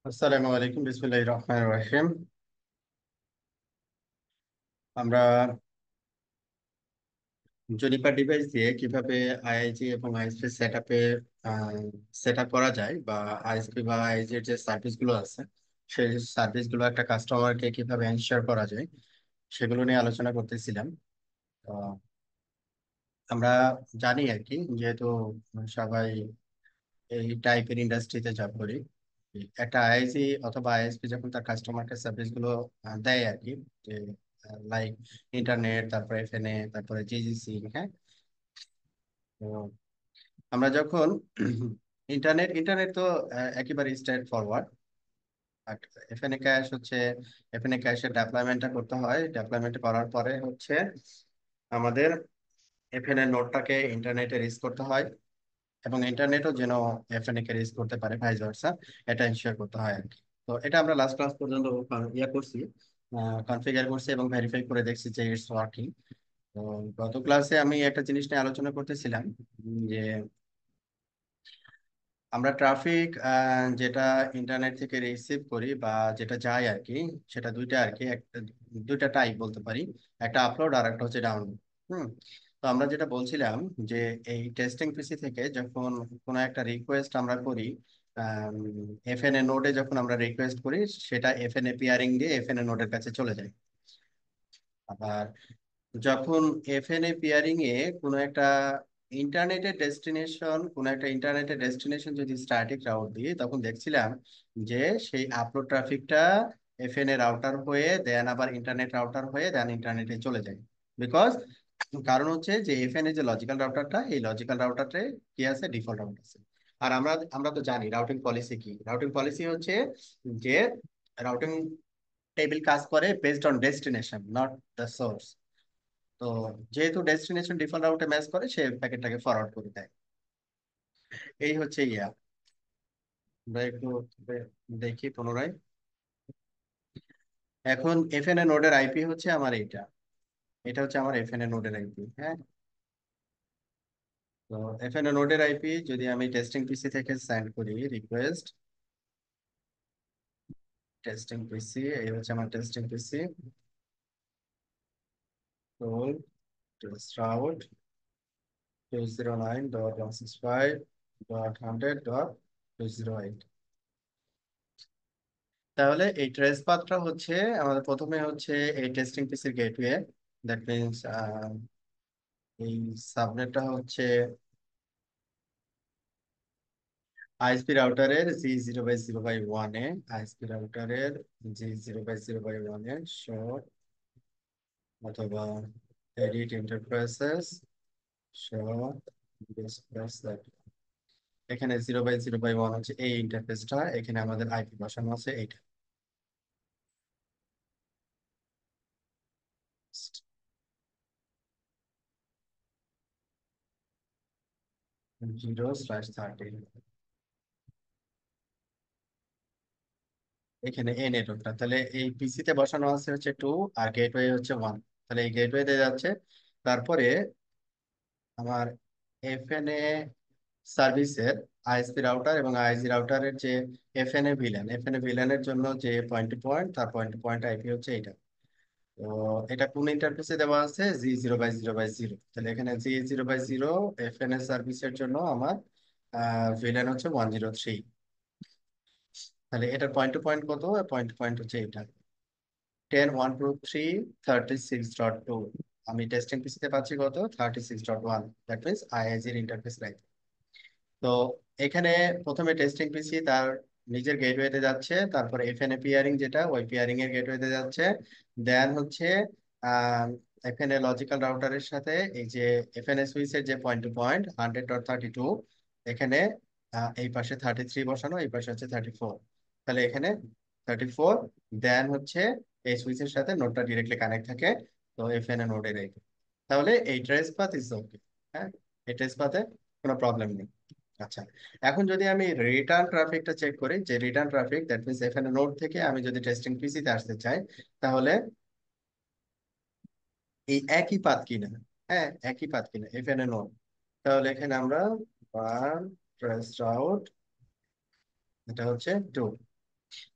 আসসালামু আলাইকুম, বিসমিল্লাহির রহমানির রহিম। আমরা জুনিপার ডিভাইস দিয়ে কিভাবে আইআইজি এবং আইএসপি সেট আপ করা যায়, বা আইএসপি বা আইআইজি এর যে সার্ভিস গুলো আছে সেই সার্ভিস গুলো একটা কাস্টমারকে কিভাবে এনশিওর করা যায় সেগুলো নিয়ে আলোচনা করতেছিলাম। তো আমরা জানি আর কি, যেহেতু সবাই এই টাইপের ইন্ডাস্ট্রিতে জব করি, একটা আইআইজি অথবা আইএসপি যখন তার কাস্টমারকে সার্ভিস গুলো দেয় আর কি, যে লাইক ইন্টারনেট, তারপরে এফএনএ, তারপরে জিজিসি, হ্যাঁ। তো আমরা যখন ইন্টারনেট ইন্টারনেট তো একেবারে স্ট্রেট ফরওয়ার্ড। বাট এফএনএ ক্যাশ হচ্ছে, এফএনএ ক্যাশের ডেপ্লয়মেন্টটা করতে হয়। ডেপ্লয়মেন্ট করার পরে হচ্ছে আমাদের এফএনএ নোডটাকে ইন্টারনেটে রিচ করতে হয়, এবং ইন্টারনেটও যেন এফএনএ কে রিচ করতে পারে, ভাইস ভার্সা। এটা এনশিওর করতে হয় আর কি। তো এটা আমরা লাস্ট ক্লাস পর্যন্ত ইয়ে করছি, কনফিগার করছি এবং ভেরিফাই করে দেখছি যে ইটস ওয়ার্কিং। তো গত ক্লাসে আমি একটা জিনিস নিয়ে আলোচনা করতেছিলাম, যে আমরা ট্রাফিক যেটা ইন্টারনেট থেকে রিসিভ করি বা যেটা যায় আর কি, সেটা দুইটা আর কি, একটা দুইটা টাইপ বলতে পারি। একটা আপলোড আর একটা হচ্ছে ডাউনলোড। হুম। তো আমরা যেটা বলছিলাম, যে এই টেস্টিং পিসি থেকে যখন কোনো একটা রিকোয়েস্ট আমরা করি, এফএনএ নোডে যখন আমরা রিকোয়েস্ট করি, সেটা এফএনএ পিয়ারিং দিয়ে এফএনএ নোডের কাছে চলে যায়। আবার যখন এফএনএ পিয়ারিং এ কোনো একটা ইন্টারনেটের ডেস্টিনেশন যদি স্ট্যাটিক রাউট দিই, তখন দেখছিলাম যে সেই আপলোড ট্রাফিকটা এফএনএ রাউটার হয়ে দেন আবার ইন্টারনেট রাউটার হয়ে দেন ইন্টারনেটে চলে যায়। বিকজ কারণ হচ্ছে যে এফএনএ যে লজিক্যাল রাউটারটা, এই লজিক্যাল রাউটারে কি আছে, ডিফল্ট রাউট আছে। আর আমরা আমরা তো জানি রাউটিং পলিসি কি। রাউটিং পলিসি হচ্ছে যে রাউটিং টেবিল কাজ করে based on destination, not the source. তো যেহেতু ডেস্টিনেশন ডিফল্ট রাউটে ম্যাচ করে, সে প্যাকেটটাকে ফরওয়ার্ড করে দেয়। এই হচ্ছে ইয়া। আমরা একটু দেখি পুনরায়। এখন এফএনএ নোডের আইপি হচ্ছে আমার এইটা। এটা হচ্ছে আমার এফএনএ নোডের আইপি, হ্যাঁ। তো এফএনএ নোডের আইপি যদি আমি টেস্টিং পিসি থেকে সেন্ড করি রিকোয়েস্ট, টেস্টিং পিসি, এই হচ্ছে আমার টেস্টিং পিসি, রোল টেস্ট রাউট 209.165.100.208। তাহলে এই ট্রেস পাথটা হচ্ছে আমাদের প্রথমে হচ্ছে এই টেস্টিং পিসির গেটওয়ে। দ্যাট মিনস এই সাবনেটটা হচ্ছে আইএসপি রাউটারের G0/0/1 এ, আইএসপি রাউটারের G0/0/1 এ শো, অথবা edit interfaces show displace that. এখানে 0/0/1 হচ্ছে এই ইন্টারফেসটা, এখানে আমাদের আইপি বসানো আছে এইটা, 0/30। এখানে এই নেটওয়ার্কটা তাহলে এই পিসিতে বসানো আছে হচ্ছে 2, আর গেটওয়ে হচ্ছে 1। তাহলে এই গেটওয়েতে যাচ্ছে। তারপরে আমার এফএনএ সার্ভিসের আইএসপি রাউটার এবং আইজি রাউটারের যে এফএনএ ভিলানের জন্য যে পয়েন্ট টু পয়েন্ট, তার পয়েন্ট টু পয়েন্ট আইপি হচ্ছে এটা। তো এটা কোন ইন্টারফেসে দেওয়া আছে, G0/0/0। তাহলে এখানে G0/0 এফএনএ সার্ভিসের জন্য আমার ভিলান হচ্ছে 103। তাহলে এটার পয়েন্ট টু পয়েন্ট কত, পয়েন্ট টু পয়েন্ট হচ্ছে এটা 10.123.36.2। আমি টেস্টিং পিসিতে পাচ্ছি কত, 36.1। দ্যাট মিনস আইআইজির ইন্টারফেস রাইট। তো এখানে প্রথমে টেস্টিং পিসি তার নিজের গেটওয়েতে যাচ্ছে, তারপরে এফএনএ পিয়ারিং যেটা, ওই পিয়ারিং এর গেটওয়েতে যাচ্ছে। দেন হচ্ছে এফএনএ লজিক্যাল রাউটারের সাথে এই যে এফএনএ সুইচের যে পয়েন্ট টু পয়েন্ট 100.32, এখানে এই পাশে 33 বসানো, এই পাশে হচ্ছে 34। তাহলে এখানে 34। দেন হচ্ছে এই সুইচের সাথে নোডটা ডিরেক্টলি কানেক্ট থাকে। তো এফএনএ নোডে রেখে, তাহলে এই ট্রেস পাথ ইজ ওকে। হ্যাঁ, এই ট্রেস পাথে কোনো প্রবলেম নেই। আচ্ছা, এখন যদি আমি রিটার্ন ট্রাফিকটা চেক করি, যে রিটার্ন ট্রাফিক, দ্যাট মিনস এখানে নোড থেকে আমি যদি টেস্টিং পিসিতে আসতে চাই, তাহলে এই একই পাথ কিনা, হ্যাঁ একই পাথ কিনা এখানে নোড। তাহলে এখানে আমরা বার ট্রেস আউট, এটা হচ্ছে 2।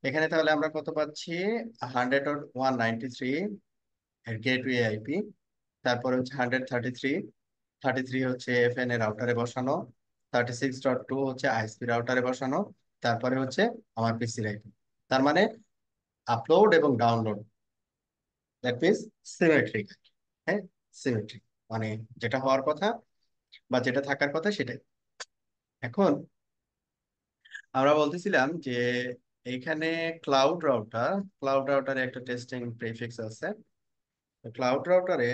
এখানে তাহলে আমরা কত পাচ্ছি? 100.193 এর গেটওয়ে আইপি, তারপরে হচ্ছে 133, 33 হচ্ছে এফএন এর রাউটারে বসানো, 36.2 হচ্ছে আইএসপি রাউটারে বসানো, তারপরে হচ্ছে আমার পিসির আইপি। তার মানে আপলোড এবং ডাউনলোড, দ্যাট মিনস সিমেট্রিক। হ্যাঁ, সিমেট্রিক, মানে যেটা হওয়ার কথা বা যেটা থাকার কথা সেটাই। এখন আমরা বলতেছিলাম যে এইখানে ক্লাউড রাউটারে একটা টেস্টিং প্রিফিক্স আছে। ক্লাউড রাউটারে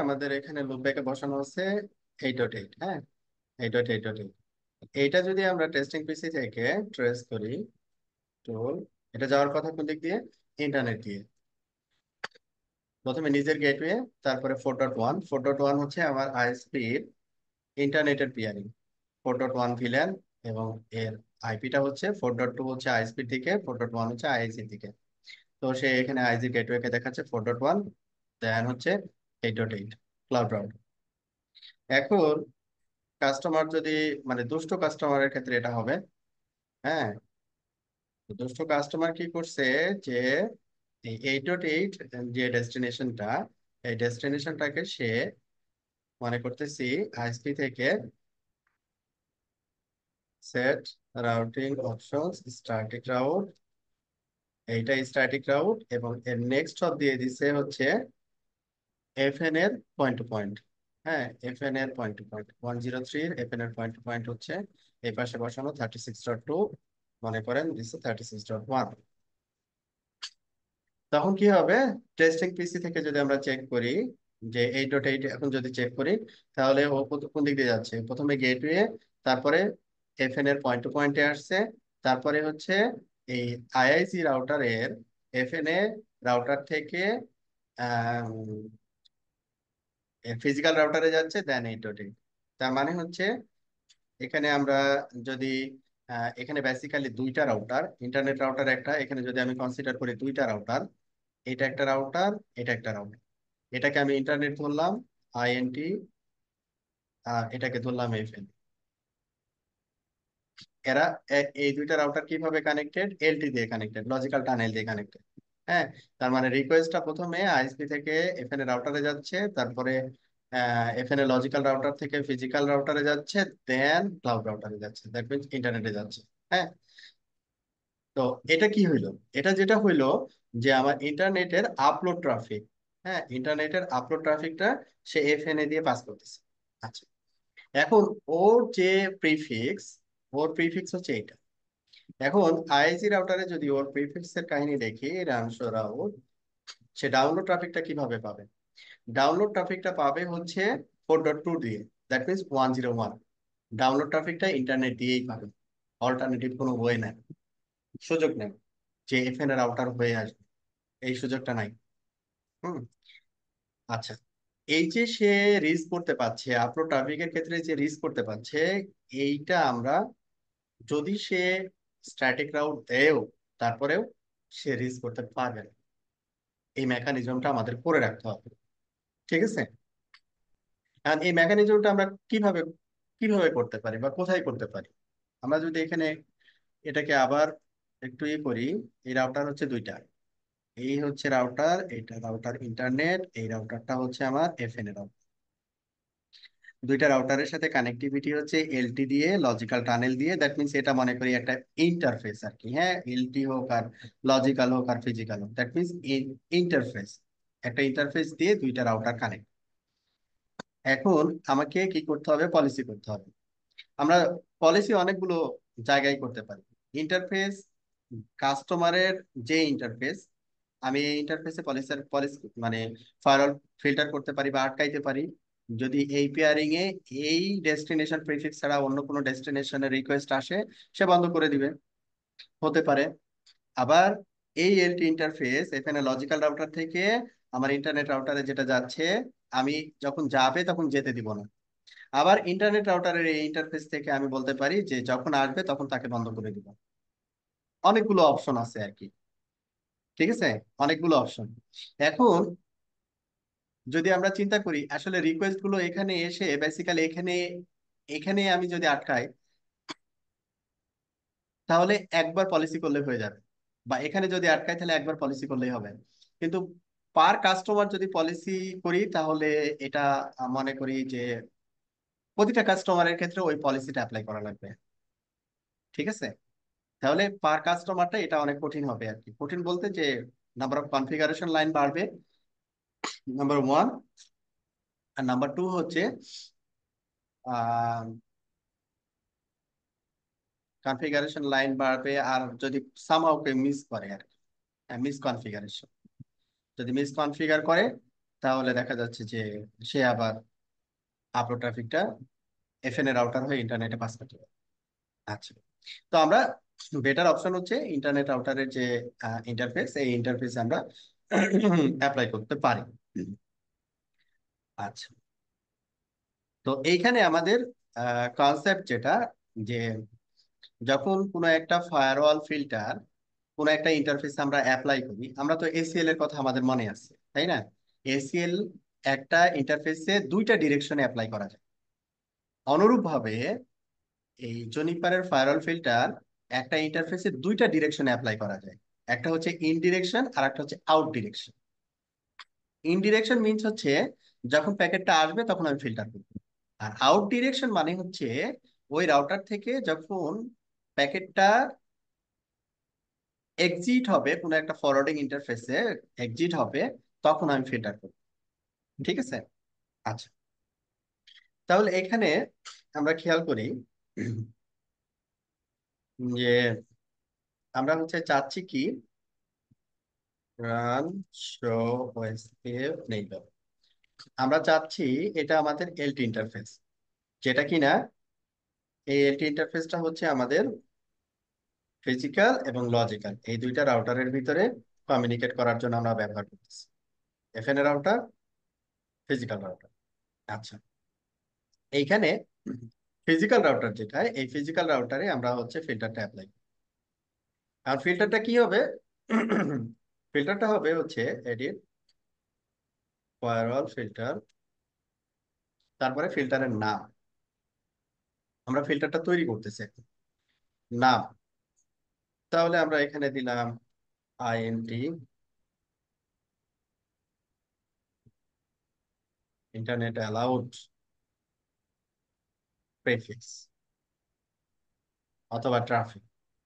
আমাদের এখানে লুপব্যাকে বসানো আছে 8.8। হ্যাঁ, 8.8.8। এইটা যদি আমরা টেস্টিং পিসি থেকে ট্রেস করি, টুল, এটা যাওয়ার কথা কোন দিক দিয়ে? ইন্টারনেট দিয়ে। প্রথমে নিজের গেটওয়ে, তারপরে 4.1। 4.1 হচ্ছে আমার আইএসপির ইন্টারনেটের পিয়ারিং, 4.1 ভিল্যান, এবং এর আইপিটা হচ্ছে 4.2 হচ্ছে আইএসপির দিকে, 4.1 হচ্ছে আইএসির দিকে। তো সে এখানে আইজি গেটওয়েকে দেখাচ্ছে 4.1, দেন হচ্ছে 8.8 ক্লাউড রাউটার। এখন কাস্টমার যদি, মানে দুষ্ট কাস্টমারের ক্ষেত্রে এটা হবে। হ্যাঁ, তো দুষ্ট কাস্টমার কি করছে যে এই 8.8 যে ডেস্টিনেশনটা, এই ডেস্টিনেশনটাকে সে মনে করতেছি আইএসপি থেকে set routing options static route, এইটা স্ট্যাটিক রাউট, এবং এর নেক্সট হব দিয়ে দিছে হচ্ছে এফএন এর পয়েন্ট টু পয়েন্ট। হ্যাঁ, এফএন এর পয়েন্ট টু পয়েন্ট 103 এর এফএন এর পয়েন্ট টু পয়েন্ট হচ্ছে এই পাশে বসানো 36.2, মনে করেন দিচ্ছে 36.1। তখন কি হবে? টেস্টিং পিসি থেকে যদি আমরা চেক করি যে 8.8, এখন যদি চেক করি তাহলে ও কোন দিক দিয়ে যাচ্ছে? প্রথমে গেটওয়ে, তারপরে এফএন এর পয়েন্ট টু পয়েন্টে আসছে, তারপরে হচ্ছে এই আইআইসি রাউটারের এফএন এ রাউটার থেকে ফিজিক্যাল রাউটারে যাচ্ছে, দেন 8.8। তার মানে হচ্ছে এখানে আমরা যদি এখানে বেসিক্যালি দুইটা রাউটার, ইন্টারনেট রাউটার একটা, এখানে যদি আমি কনসিডার করি দুইটা রাউটার, এটা একটা রাউটার, এটা একটা রাউটার, এটাকে আমি ইন্টারনেট ধরলাম আইএনটি, আর এটাকে ধরলাম এফএন। এরা এই দুইটা রাউটার কিভাবে কানেক্টেড? এলটি দিয়ে কানেক্টেড, লজিক্যাল টানেল দিয়ে কানেক্টেড। হ্যাঁ, তার মানে রিকোয়েস্টটা প্রথমে আইএসপি থেকে এফএন এ রাউটারে যাচ্ছে, তারপরে এফএন এ লজিক্যাল রাউটার থেকে ফিজিক্যাল রাউটারে যাচ্ছে, দেন ক্লাউড রাউটারে যাচ্ছে, দ্যাট মিনস ইন্টারনেটে যাচ্ছে। হ্যাঁ, তো এটা কি হইলো? এটা যেটা হইলো যে আমার ইন্টারনেটের আপলোড ট্রাফিক, হ্যাঁ, ইন্টারনেটের আপলোড ট্রাফিকটা সে এফএনএ দিয়ে পাস করতেছে। আচ্ছা, এখন ওর যে প্রিফিক্স, ওর প্রিফিক্স হচ্ছে এটা। এখন আইএসি রাউটারে যদি ওর প্রিফিক্স এর কাহিনী দেখি, রামশো রাউট, সে ডাউনলোড ট্রাফিকটা কিভাবে পাবে? ডাউনলোড ট্রাফিকটা পাবে হচ্ছে 4.2 দিয়ে, দ্যাট মিনস 101। ডাউনলোড ট্রাফিকটা ইন্টারনেট দিয়েই পাবে, অল্টারনেটিভ কোনো ওয়ে নাই, সুযোগ নেই যে এফএন এর রাউটার হয়ে আসবে, এই সুযোগটা নাই। হুম। আচ্ছা, এই যে সে রিস্ক করতে পারছে, আপলোড ট্রাফিকের ক্ষেত্রে যে রিস্ক করতে পারছে, এইটা আমরা, যদি সে স্ট্যাটিক রাউট দেও তারপরেও সে রিস্ক করতে পারবে না, এই মেকানিজমটা আমাদের করে রাখতে হবে। ঠিক আছে, আর এই মেকানিজমটা আমরা কিভাবে কিভাবে করতে পারি বা কোথায় করতে পারি? আমরা যদি এখানে এটাকে আবার একটু করি, এই রাউটার হচ্ছে দুইটা, এই হচ্ছে রাউটার, এটা রাউটার ইন্টারনেট, এই রাউটারটা হচ্ছে আমার এফএন এর router। দুইটা রাউটারের সাথে কানেক্টিভিটি হচ্ছে এলটি দিয়ে, লজিক্যাল টানেল দিয়ে, দ্যাট মিনস এটা মনে করি একটা ইন্টারফেস আর কি। হ্যাঁ, এলটি হোক আর লজিক্যাল হোক আর ফিজিক্যাল হোক, দ্যাট মিনস ইন্টারফেস, একটা ইন্টারফেস দিয়ে দুইটা রাউটার কানেক্ট। এখন আমাকে কি করতে হবে? পলিসি করতে হবে। আমরা পলিসি অনেকগুলো জায়গায় করতে পারি। ইন্টারফেস, কাস্টমারের যে ইন্টারফেস, আমি এই ইন্টারফেসে পলিসি মানে ফায়ারওয়াল ফিল্টার করতে পারি বা আটকাইতে পারি। যদি এই পেয়ারিং এ এই ডেস্টিনেশন প্রিফিক্স ছাড়া অন্য কোনো ডেস্টিনেশনের রিকোয়েস্ট আসে, সে বন্ধ করে দিবে, হতে পারে। আবার এই এলটি ইন্টারফেস এখানে লজিক্যাল রাউটার থেকে আমার ইন্টারনেট রাউটারে যেটা যাচ্ছে, আমি যখন যাবে তখন যেতে দিব না। আবার ইন্টারনেট রাউটারের এই ইন্টারফেস থেকে আমি বলতে পারি যে যখন আসবে তখন তাকে বন্ধ করে দিব। অনেকগুলো অপশন আছে আর কি। ঠিক আছে, অনেকগুলো অপশন। এখন যদি আমরা চিন্তা করি আসলে রিকোয়েস্ট গুলো এখানে এসে বেসিক্যালি এখানে এখানে আমি যদি আটকাই, তাহলে একবার পলিসি করলে হয়ে যাবে, বা এখানে যদি আটকাই তাহলে একবার পলিসি করলেই হবে। কিন্তু পার কাস্টমার যদি পলিসি করি তাহলে এটা মনে করি যে প্রতিটা কাস্টমারের ক্ষেত্রে ওই পলিসিটা অ্যাপ্লাই করা লাগবে। ঠিক আছে, তাহলে পার কাস্টমারটা এটা অনেক কঠিন হবে আর কি। কঠিন বলতে যে নাম্বার অফ কনফিগারেশন লাইন বাড়বে, নাম্বার ওয়ান। আর নাম্বার টু হচ্ছে কনফিগারেশন লাইন বাড়বে, আর যদি সামহাউ কে মিস করে আর কি, মিস কনফিগারেশন যদি মিস কনফিগার করে, তাহলে দেখা যাচ্ছে যে সে আবার আপলোড ট্রাফিকটা এফএন এর রাউটার হয়ে ইন্টারনেটে পাস করতে পারে। আচ্ছা, তো আমরা বেটার অপশন হচ্ছে ইন্টারনেট রাউটারের যে ইন্টারফেস, এই ইন্টারফেস আমরা অ্যাপ্লাই করতে পারি। আচ্ছা, তো এইখানে আমাদের কনসেপ্ট যেটা, যে যখন কোনো একটা ফায়ারওয়াল ফিল্টার কোনো একটা ইন্টারফেস আমরা অ্যাপ্লাই করি, আমরা তো এসিএল এর কথা আমাদের মনে আছে, তাই না? এসিএল একটা ইন্টারফেসে দুইটা ডিরেকশনে অ্যাপ্লাই করা যায়। অনুরূপভাবে এই জনিপারের ফায়ারওয়াল ফিল্টার একটা ইন্টারফেসে দুইটা ডিরেকশনে অ্যাপ্লাই করা যায়। একটা হচ্ছে ইন ডিরেকশন আর একটা হচ্ছে out direction. In direction means হচ্ছে যখন প্যাকেটটা আসবে তখন আমি ফিল্টার করব, আর আউট ডিরেকশন মানে হচ্ছে ওই রাউটার থেকে যখন প্যাকেটটা এক্সিট হবে কোনো একটা ফরওয়ার্ডিং ইন্টারফেসে, এক্সিট হবে, তখন আমি ফিল্টার করব। ঠিক আছে। আচ্ছা, তাহলে এখানে আমরা খেয়াল করি যে আমরা হচ্ছে চাচ্ছি কি, রান শো ওএসপিএফ নেইবার, আমরা চাচ্ছি এটা আমাদের এলটি ইন্টারফেস, যেটা কিনা এই এলটি ইন্টারফেসটা হচ্ছে আমাদের ফিজিক্যাল এবং লজিক্যাল এই দুইটা রাউটারের ভিতরে কমিউনিকেট করার জন্য আমরা ব্যবহার করতেছি। এফএনএ রাউটার, ফিজিক্যাল রাউটার। আচ্ছা, এইখানে ফিজিক্যাল রাউটার যেটা, এই ফিজিক্যাল রাউটারে আমরা হচ্ছে ফিল্টারটা অ্যাপ্লাই। আর ফিল্টারটা কি হবে? ফিল্টারটা হবে হচ্ছে এডিট ফায়ারওয়াল ফিল্টার, তারপরে ফিল্টারের নাম, আমরা ফিল্টারটা তৈরি করতেছি এখন, নাম। তাহলে আমরা এখানে দিলাম আইএনটি, ইন্টারনেট অ্যালাউড প্রেফিক্স, অথবা ট্রাফিক,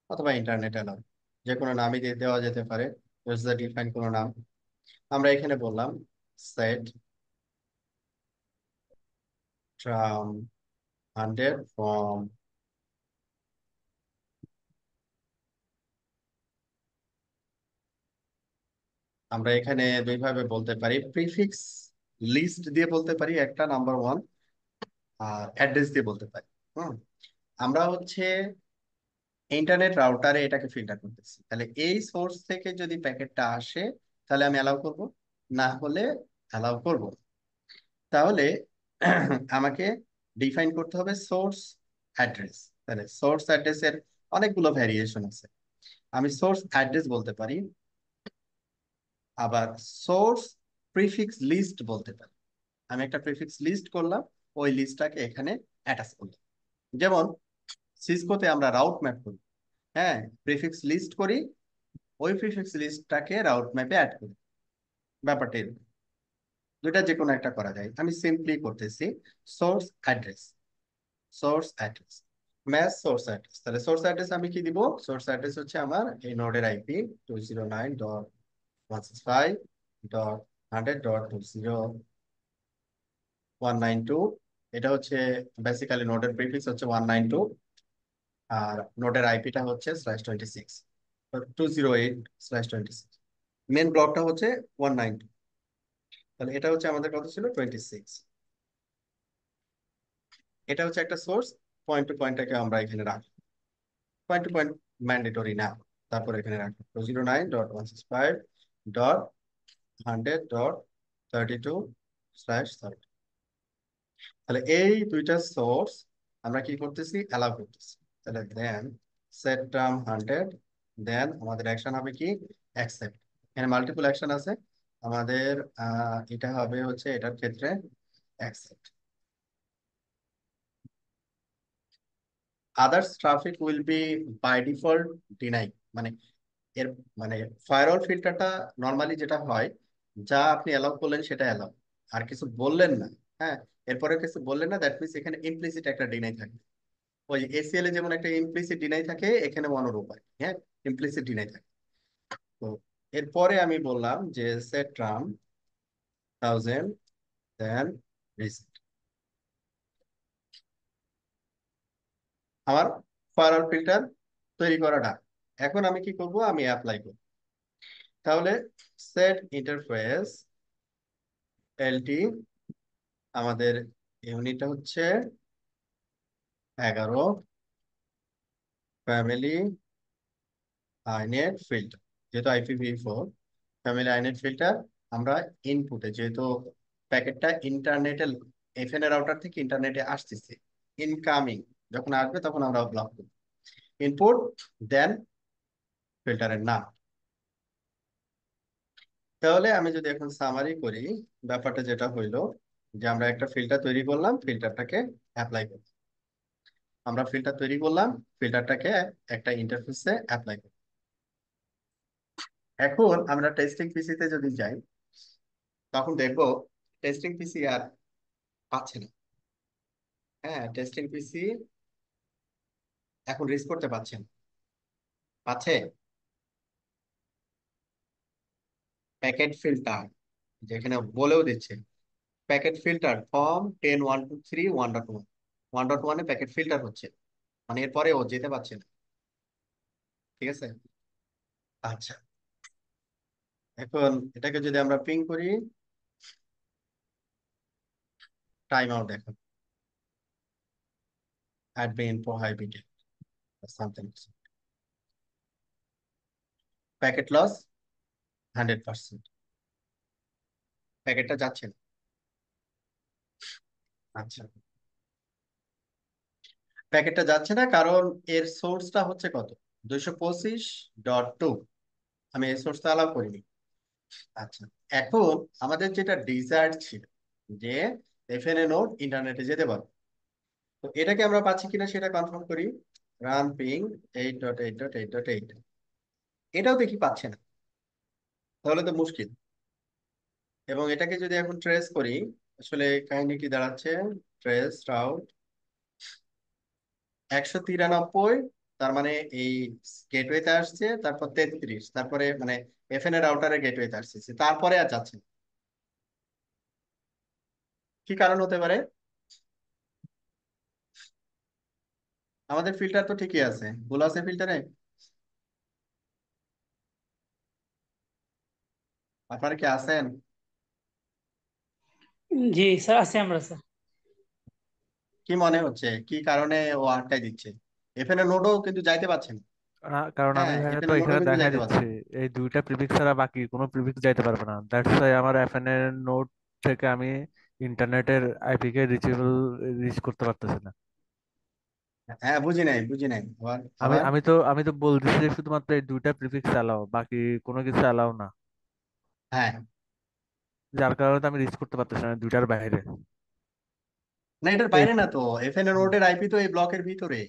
অথবা ইন্টারনেট অ্যালাউড, যে কোনো নামই দিয়ে দেওয়া যেতে পারে, ইউজার ডিফাইন কোনো নাম। আমরা এখানে বললাম সেট ট্রাম 100 ফ্রম, আমরা এখানে দুইভাবে বলতে পারি, প্রিফিক্স লিস্ট দিয়ে বলতে পারি একটা, নাম্বার ওয়ান, আর অ্যাড্রেস দিয়ে বলতে পারি। হুম, আমরা হচ্ছে ইন্টারনেট রাউটারে এটাকে ফিল্টার করতেছি, তাহলে এই সোর্স থেকে যদি প্যাকেটটা আসে তাহলে আমি অ্যালাউ করব, না হলে অ্যালাউ করব। তাহলে আমাকে ডিফাইন করতে হবে সোর্স অ্যাড্রেস। তাহলে সোর্স অ্যাড্রেসের অনেকগুলো ভ্যারিয়েশন আছে, আমি সোর্স অ্যাড্রেস বলতে পারি, আবার সোর্স প্রিফিক্স লিস্ট বলতে পারি। আমি একটা প্রিফিক্স লিস্ট করলাম, ওই লিস্টটাকে এখানে অ্যাটাচ করলাম। যেমন সিসকোতে আমরা রাউট ম্যাপ করি, হ্যাঁ, প্রিফিক্স লিস্ট করি, ওই প্রিফিক্স লিস্টটাকে রাউট ম্যাপে অ্যাড করি। ব্যাপারটা এরকম। দুইটা যে কোনো একটা করা যায়, আমি সিম্পলি করতেছি source address, source address, match source address. তাহলে সোর্স অ্যাড্রেস আমি কি দিব? সোর্স অ্যাড্রেস হচ্ছে আমার এই নোডের আইপি 209.165.100.20.192। এটা হচ্ছে বেসিক্যালি নোডের প্রিফিক্স হচ্ছে 192, আর নোডের আইপিটা হচ্ছে /26, 208/26। মেন ব্লকটা হচ্ছে 192। তাহলে এটা হচ্ছে আমাদের কত ছিল? 26। এটা হচ্ছে একটা সোর্স, পয়েন্ট টু পয়েন্টটাকে আমরা এখানে রাখি, পয়েন্ট টু পয়েন্ট ম্যান্ডেটরি না, তারপর এখানে রাখি 209.165.100.32/30। তাহলে এই দুইটা সোর্স আমরা কি করতেছি? অ্যালাউ করতেছি। তাহলে দেন সেট টার্ম 100, দেন আমাদের অ্যাকশন হবে কি? অ্যাকসেপ্ট। এখানে মাল্টিপল অ্যাকশন আছে আমাদের। এটা হবে হচ্ছে এটার ক্ষেত্রে accept. Others traffic will be by default deny. মানে এর মানে ফায়ারওয়াল ফিল্টারটা নর্মালি যেটা হয়, যা আপনি অ্যালাউ করলেন সেটা অ্যালাউ, আর কিছু বললেন না। হ্যাঁ, এরপরে কিছু বললেন না, দ্যাট মিনস এখানে ইমপ্লিসিট একটা ডিনাই থাকে। ওই এসিএল এ যেমন একটা ইমপ্লিসিট ডিনাই থাকে, এখানে অনুরূপ আর কি। হ্যাঁ, ইমপ্লিসিট ডিনাই থাকে। তো এরপরে আমি বললাম যে সেট ট্রাম 1000 দেন রিসেট। আমার ফায়ারওয়াল ফিল্টার তৈরি করাটা, এখন আমি কি করব, আমি অ্যাপ্লাই করব। তাহলে সেট ইন্টারফেস এলটি, আমাদের ইউনিটটা হচ্ছে 11 ফ্যামিলি আইনেট ফিল্টার। যেহেতু IPv4 ফ্যামিলি আইনেট ফিল্টার, আমরা ইনপুটে যেহেতু প্যাকেটটা ইন্টারনেটে এফএন এর রাউটার থেকে ইন্টারনেটে আসতেছে, ইনকামিং যখন আসবে তখন আমরা ব্লক করব। ইনপুট দেন ফিল্টারের নাম। তাহলে আমি যদি এখন সামারি করি, ব্যাপারটা যেটা হইলো যে আমরা একটা ফিল্টার তৈরি করলাম, ফিল্টারটাকে অ্যাপ্লাই করলাম। আমরা ফিল্টার তৈরি করলাম, ফিল্টারটাকে একটা ইন্টারফেসে অ্যাপ্লাই করলাম। এখন আমরা টেস্টিং পিসিতে যদি যাই, তখন দেখবো টেস্টিং পিসি আর পাচ্ছে না। হ্যাঁ, টেস্টিং পিসি এখন রিস্ক করতে পারছে না। পাচ্ছে প্যাকেট ফিল্টার, যেখানে বলেও দিচ্ছে প্যাকেট ফিল্টার ফর্ম 10.123 1.1, 1.1-এ প্যাকেট ফিল্টার হচ্ছে, মানে এরপরে ও যেতে পারছে না। ঠিক আছে। আচ্ছা, এখন এটাকে যদি আমরা পিং করি, টাইম আউট দেখো, had been prohibited something, packet loss 100%, প্যাকেটটা যাচ্ছে না। আচ্ছা, প্যাকেটটা যাচ্ছে না কারণ এর সোর্সটা হচ্ছে কত, 225.2। আমি এই সোর্সটা অ্যালাউ করিনি। আচ্ছা, এখন আমাদের যেটা ডিজায়ার ছিল যে এফএনএ নোড ইন্টারনেটে যেতে পারবে, তো এটাকে আমরা পাচ্ছি কিনা সেটা কনফার্ম করি। রান পিং 8.8.8.8, এটাও দেখি পাচ্ছে না। তাহলে তো মুশকিল। এবং এটাকে যদি এখন ট্রেস করি, আসলে কাহিনী কি দাঁড়াচ্ছে, ট্রেস রাউট 193, তার মানে এই গেটওয়েতে আসছে, তারপর 33, তারপরে মানে এফএনএ রাউটারের গেটওয়েতে আসছে, তারপরে আর যাচ্ছে না। কি কারণ হতে পারে? আমাদের ফিল্টার তো ঠিকই আছে, ভুল আছে ফিল্টারে। আপনারা কি আছেন? জি স্যার, আছি আমরা স্যার। কি মনে হচ্ছে কি কারণে ও আটকাই দিচ্ছে? এফএনএ নোডও কিন্তু যাইতে পারছে না। কারণ আমি হ্যাঁ, এখানে তো এফএনএ নোডও এখানে কিন্তু দেখা যাইতে দিচ্ছে পারছে না। এই দুইটা প্রিফিক্স ছাড়া বাকি কোনো প্রিফিক্স যাইতে পারবে না। দ্যাটস ওয়াই আমার এফএন এর নোড থেকে আমি ইন্টারনেটের আইপি কে রিচ করতে পারতেছি না। হ্যাঁ, বুঝি নাই বুঝি নাই, আবার আমি আবার। আমি তো বলতেছি যে শুধুমাত্র এই দুইটা প্রিফিক্স অ্যালাও, বাকি কোনো কিছু অ্যালাও না। হ্যাঁ, যার কারণে তো আমি রিচ করতে পারতেছি না দুইটার বাইরে। না এটার এই বাইরে না তো, এফএনএ হুম, নোডের আইপি তো এই ব্লকের ভিতরে।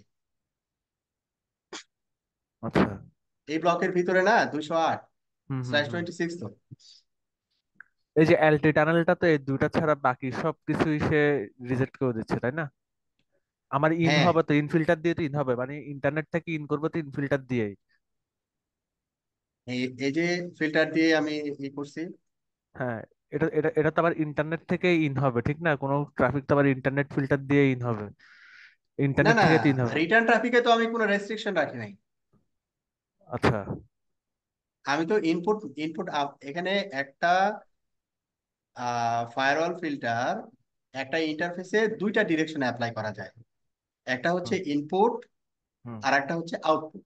আচ্ছা। এই ব্লকের ভিতরে না, 208 হুম হুম স্ল্যাশ হুম। 26 তো। এই যে এলটি টানেলটা তো এই দুইটা ছাড়া বাকি সব কিছুই সে রিজেক্ট করে দিচ্ছে, তাই না? আমার ইন হ্যাঁ, হবে তো ইন ফিল্টার দিয়ে তো ইন হবে, মানে ইন্টারনেট থেকে ইন করবো তো ইন ফিল্টার দিয়েই। এই এই যে ফিল্টার দিয়ে আমি ই করছি। হ্যাঁ, এটা এটা এটা তো আবার ইন্টারনেট থেকে ইন হবে, ঠিক না? কোনো ট্রাফিক তো আবার ইন্টারনেট ফিল্টার দিয়ে ইন হবে, না ইন্টারনেট না, থেকে তো ইন হবে। রিটার্ন ট্রাফিকে তো আমি কোনো রেস্ট্রিকশন রাখি নাই। আচ্ছা। আমি তো ইনপুট ইনপুট এখানে একটা ফায়ারওয়াল ফিল্টার একটা ইন্টারফেসে দুইটা ডিরেকশনে অ্যাপ্লাই করা যায়। একটা হচ্ছে হুম ইনপুট, হুম আর একটা হচ্ছে আউটপুট।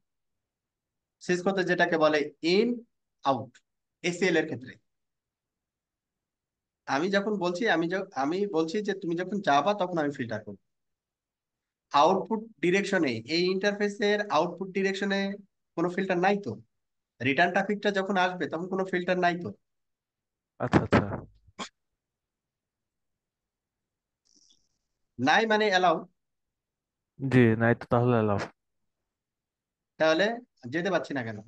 সিসকোতে যেটাকে বলে ইন আউট, এসিএল এর ক্ষেত্রে। আমি যখন বলছি, আমি বলছি যে তুমি যখন যাবা তখন আমি ফিল্টার করব। আউটপুট ডিরেকশনে, এই ইন্টারফেসের আউটপুট ডিরেকশনে কোনো ফিল্টার নাই তো। রিটার্ন ট্রাফিকটা যখন আসবে তখন কোনো ফিল্টার নাই তো। আচ্ছা আচ্ছা। নাই মানে অ্যালাউ। জি, নাই তো তাহলে এলাও। তাহলে যেতে পারছি না কেন?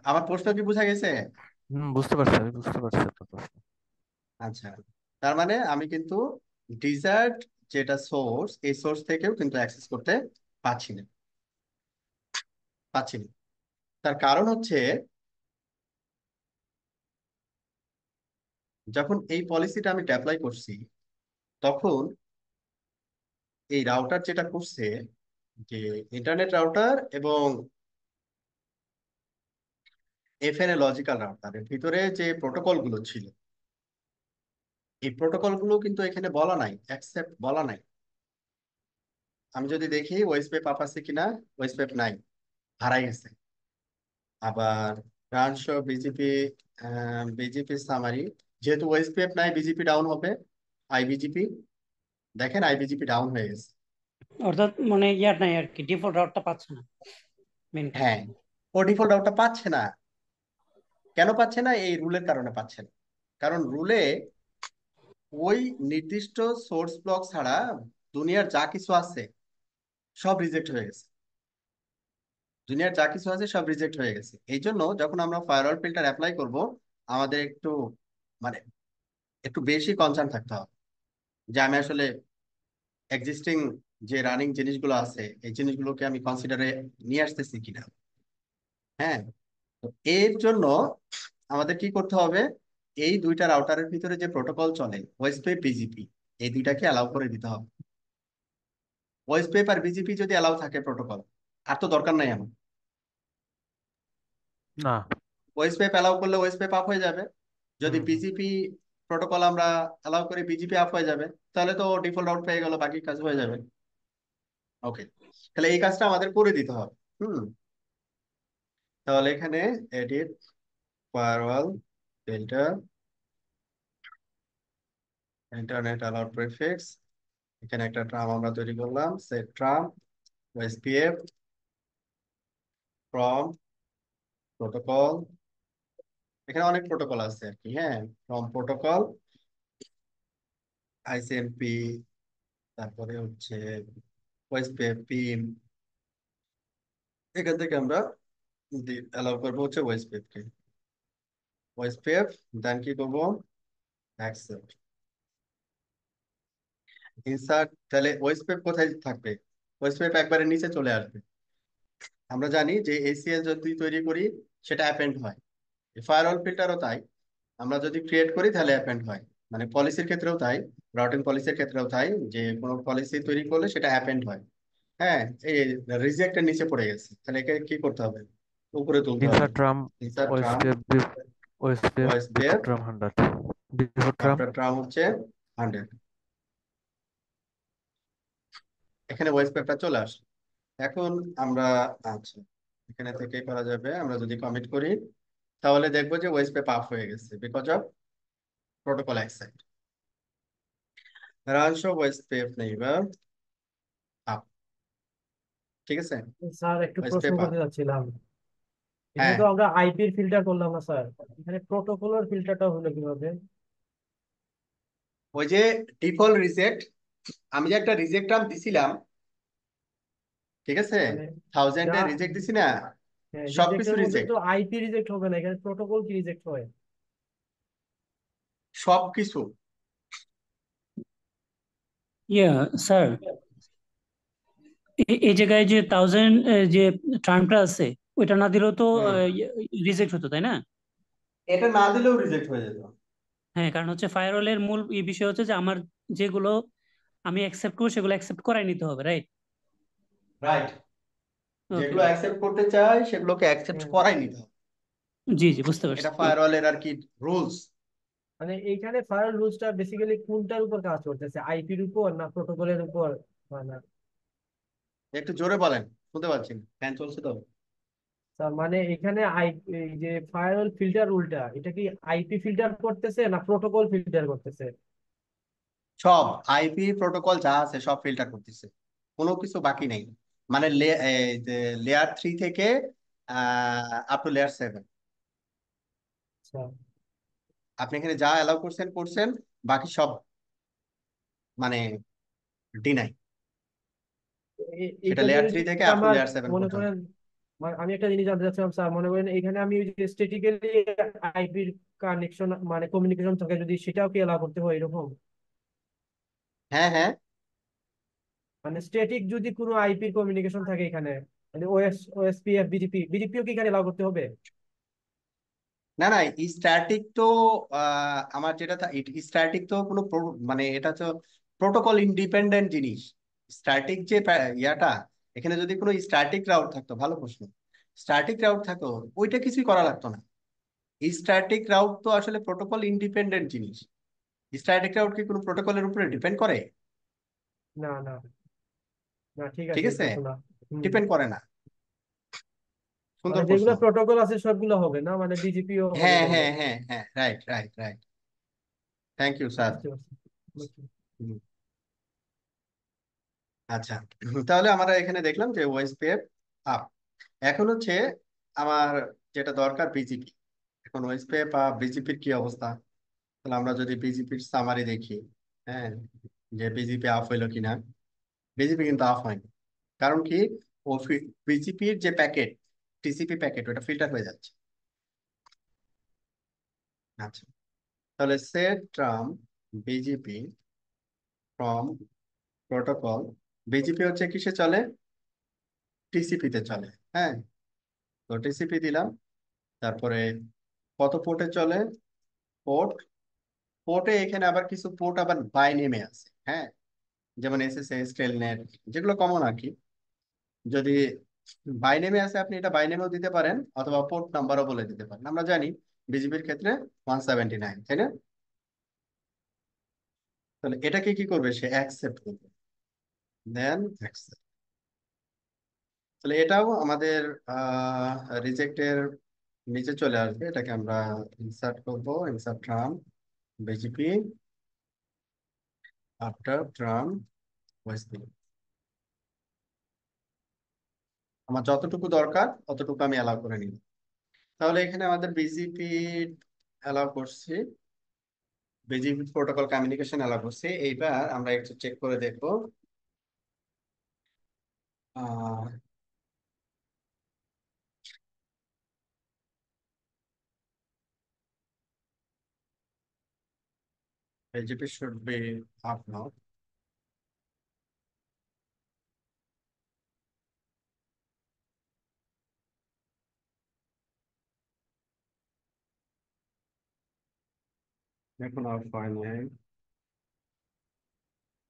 আমার প্রশ্ন কি বোঝা গেছে? বুঝতে পারছি, আমি বুঝতে পারছি আপনার প্রশ্ন। আচ্ছা, তার মানে আমি কিন্তু ডিজার্ট যেটা সোর্স, এই সোর্স থেকেও কিন্তু অ্যাক্সেস করতে পারছি না, পাচ্ছি না। তার কারণ হচ্ছে, যখন এই পলিসিটা আমি অ্যাপ্লাই করছি, তখন এই রাউটার যেটা করছে, যে ইন্টারনেট রাউটার এবং এফএনএ লজিক্যাল রাউটারের ভিতরে যে প্রোটোকল গুলো ছিল, এই প্রোটোকল গুলো কিন্তু এখানে বলা নাই, অ্যাকসেপ্ট বলা নাই। আমি যদি দেখি ওয়েসপেপ আপ আছে কিনা, ওয়েসপেপ নাই, হারাই গেছে। আবার ব্রাঞ্চ বিজেপি, বিজেপি সামারি, যেহেতু ওয়েসপেপ নাই বিজেপি ডাউন হবে। আইবিজিপি, দেখেন আইবিজিপি ডাউন হয়ে গেছে। অর্থাৎ মানে ইয়ার নাই আর কি, ডিফল্ট রাউটটা পাচ্ছে না মেন কথা। হ্যাঁ, ও ডিফল্ট আউটটা পাচ্ছে না। কেন পাচ্ছে না? এই রুলের কারণে পাচ্ছে না। কারণ রুলে ওই নির্দিষ্ট সোর্স ব্লক ছাড়া দুনিয়ার যা কিছু আছে সব রিজেক্ট হয়ে গেছে। দুনিয়ার যা কিছু আছে সব রিজেক্ট হয়ে গেছে। এই জন্য যখন আমরা ফায়ারওয়াল ফিল্টার অ্যাপ্লাই করব, আমাদের একটু মানে একটু বেশি কনসার্ন থাকতে হবে যে আমি আসলে এক্সিস্টিং যে রানিং জিনিসগুলো আছে এই জিনিসগুলোকে আমি কনসিডারে নিয়ে আসতেছি কিনা। হ্যাঁ, তো এর জন্য আমাদের কি করতে হবে, এই দুইটা রাউটারের ভিতরে যে প্রোটোকল চলে, ওয়েসপেপ বিজিপি, এই দুইটাকে অ্যালাউ করে দিতে হবে। ওয়েসপেপ আর বিজিপি যদি অ্যালাউ থাকে প্রোটোকল, আর তো দরকার নাই আমার। না। ওয়েসপেপ অ্যালাউ করলে ওয়েসপেপ আপ হয়ে যাবে, যদি হুম হুম। বিজিপি প্রোটোকল আমরা অ্যালাউ করি বিজিপি আপ হয়ে যাবে, তাহলে তো ডিফল্ট আউট পেয়ে গেল, বাকি কাজ হয়ে যাবে। ওকে, তাহলে এই কাজটা আমাদের করে দিতে হবে। হুম, তাহলে এখানে edit firewall filter internet allowed prefix, এখানে একটা ট্রাম আমরা তৈরি করলাম, set tram OSPF from protocol. এখানে অনেক প্রোটোকল আছে আর কি। হ্যাঁ, ফ্রম প্রোটোকল আইসিএমপি, তারপরে হচ্ছে ওএসপিএফ পিম, এখান থেকে আমরা অ্যালাউ করবো হচ্ছে ওএসপিএফ কে। ওএসপিএফ দেন কি করবো, অ্যাকসেপ্ট ইনসার্ট। তাহলে ওএসপিএফ কোথায় থাকবে? ওএসপিএফ একবারে নিচে চলে আসবে। আমরা জানি যে এসিএল যদি তৈরি করি সেটা অ্যাপেন্ড হয়, ফায়ারওয়াল ফিল্টারও তাই। আমরা যদি ক্রিয়েট করি তাহলে অ্যাপেন্ড হয়, মানে পলিসির ক্ষেত্রেও তাই, রাউটিং পলিসির ক্ষেত্রেও তাই, যে কোনো পলিসি তৈরি করলে সেটা অ্যাপেন্ড হয়। হ্যাঁ, এই রিজেক্টের নিচে পড়ে গেছে, তাহলে একে কি করতে হবে, উপরে তুলতে হবে। Insert tram insert tram OSPF OSPF before OSPF tram 100, before tram. After tram হচ্ছে 100। এখানে ওএসপিএফটা চলে আসে। এখন আমরা, আচ্ছা, এখানে থেকে করা যাবে, আমরা যদি কমিট করি তাহলে দেখবো যে ওএসপিএফ আপ হয়ে গেছে because of protocol accept. Run show OSPF neighbour up, ঠিক আছে, স্যার একটু প্রশ্ন ওএসপিএফ আপ। করতে চাচ্ছিলাম, এখানে হ্যাঁ, তো আমরা আইপির ফিল্টার করলাম না স্যার, এখানে প্রোটোকলের ফিল্টারটা হলো কিভাবে? ওই যে ডিফল্ট রিজেক্ট, আমি যে একটা রিজেক্ট টার্ম দিছিলাম, ঠিক আছে, মানে যা, 1000 এ রিজেক্ট দিছি না, হ্যাঁ, সবকিছু রিজেক্টের মধ্যে রিজেক্ট, তো আইপি রিজেক্ট হবে না, এখানে প্রোটোকল কি রিজেক্ট হয়? সবকিছু। ইয়া স্যার, এই জায়গায় যে 1000 যে টার্মটা আছে, ওইটা না দিলেও তো হুম, রিজেক্ট হতো, তাই না? এটা না দিলেও রিজেক্ট হয়ে যেত। হ্যাঁ, কারণ হচ্ছে ফায়ারওয়ালের মূল এই বিষয় হচ্ছে যে আমার যেগুলো আমি অ্যাকসেপ্ট করবো সেগুলো অ্যাকসেপ্ট করাই নিতে হবে, রাইট? রাইট, ওকে যেগুলো ওকে। অ্যাকসেপ্ট করতে চাই সেগুলোকে অ্যাকসেপ্ট হ্যাঁ, করাই নিতে হবে। জি জি, বুঝতে পারছি। এটা ফায়ারওয়ালের আর কি রুলস। মানে এইখানে ফায়ার রুলসটা বেসিক্যালি কোনটার উপর কাজ করতেছে, আইপির উপর না প্রোটোকলের উপর? মানে একটু জোরে বলেন, শুনতে পাচ্ছি না, ফ্যান চলছে তো। স্যার মানে এখানে এই যে ফায়ারওয়াল ফিল্টার রুলটা, এটা কি আইপি ফিল্টার করতেছে না প্রোটোকল ফিল্টার করতেছে? সব আইপি প্রোটোকল যা আছে সব ফিল্টার করতেছে। কোনো কিছু বাকি নেই। মানে লেয়ার 3 থেকে আপ টু লেয়ার 7 আচ্ছা, আপনি এখানে যা অ্যালাউ করছেন করছেন, বাকি সব মানে ডিনাই। সেটা এইটার লেয়ার জন্য 3 থেকে যদি আপ টু আমার লেয়ার 7 মনে পর্যন্ত। করেন, আমি একটা জিনিস জানতে চাচ্ছিলাম স্যার, মনে করেন এখানে আমি ওই যে স্ট্যাটিক্যালি আইপির কানেকশন মানে কমিউনিকেশন থাকে, যদি সেটাও কি এলাও করতে হয় এরকম? হ্যাঁ, হ্যাঁ। মানে স্ট্যাটিক যদি কোনো আইপির কমিউনিকেশন থাকে এখানে, মানে ওএসপিএফ বিডিপিও কি এখানে এলাও করতে হবে? না, না, স্ট্যাটিক তো আমার যেটা স্ট্যাটিক তো কোনো মানে এটা তো প্রোটোকল ইন্ডিপেন্ডেন্ট জিনিস। স্ট্যাটিক যে ইয়াটা, এখানে যদি কোনো স্ট্যাটিক রাউট থাকতো, ভালো প্রশ্ন, স্ট্যাটিক রাউট থাকতো, ওইটা কিছুই করা লাগতো না। স্ট্যাটিক রাউট তো আসলে প্রোটোকল ইন্ডিপেন্ডেন্ট জিনিস। স্ট্যাটিক রাউট কি কোনো প্রোটোকলের উপরে ডিপেন্ড করে? না না না, ঠিক ঠিক আছে, আছে, এটা শোনা। হম। ডিপেন্ড করে না। মানে সুন্দর প্রশ্ন। যেগুলো প্রোটোকল আছে সবগুলো হবে না, মানে বিজিপিও হবে হ্যাঁ, তাইলে? হ্যাঁ, হ্যাঁ, হ্যাঁ, right, right, right. Thank you sir. বুঝতে পারছি, বুঝছি। আচ্ছা, তাহলে আমরা এখানে দেখলাম যে ওএসপিএফ আপ। এখন হচ্ছে আমার যেটা দরকার বিজিপি। এখন ওএসপিএফ বিজিপির কি অবস্থা? তাহলে আমরা যদি বিজিপির সামারি দেখি, হ্যাঁ, যে বিজিপি আপ হইলো কিনা। বিজিপি কিন্তু আপ হয়নি। কারণ কি? ও বিজিপির যে প্যাকেট, টিসিপি প্যাকেট, ওটা ফিল্টার হয়ে যাচ্ছে। আচ্ছা, তাহলে set term BGP from protocol. BGP হচ্ছে কিসে চলে? টিসিপি তে চলে। হ্যাঁ, তো টিসিপি দিলাম। তারপরে কত পোর্টে চলে? পোর্ট। পোর্টে এখানে আবার কিছু পোর্ট আবার বাই নেমে আছে। হ্যাঁ, যেমন এসএসএস, টেলনেট, যেগুলো কমন আর কি। যদি বাই নেমে আছে, আপনি এটা বাই নেমেও দিতে পারেন, অথবা পোর্ট নাম্বারও বলে দিতে পারেন। আমরা জানি বিজিবির ক্ষেত্রে 179, তাই না? তাহলে এটাকে কি করবে? সে অ্যাকসেপ্ট করবে, দেন অ্যাকসেপ্ট। তাহলে এটাও আমাদের রিজেক্টের নিচে চলে আসবে। এটাকে আমরা ইনসার্ট করব, insert term BGP after term OSP. আমার যতটুকু দরকার ততটুকু আমি অ্যালাউ করে নিই। তাহলে এখানে আমাদের বিজিপি অ্যালাউ করছি, বিজিপি প্রোটোকল কমিউনিকেশন অ্যালাউ করছি। এইবার আমরা একটু চেক করে দেখবো BGP should be up now. দেখুন আপ হয়নি,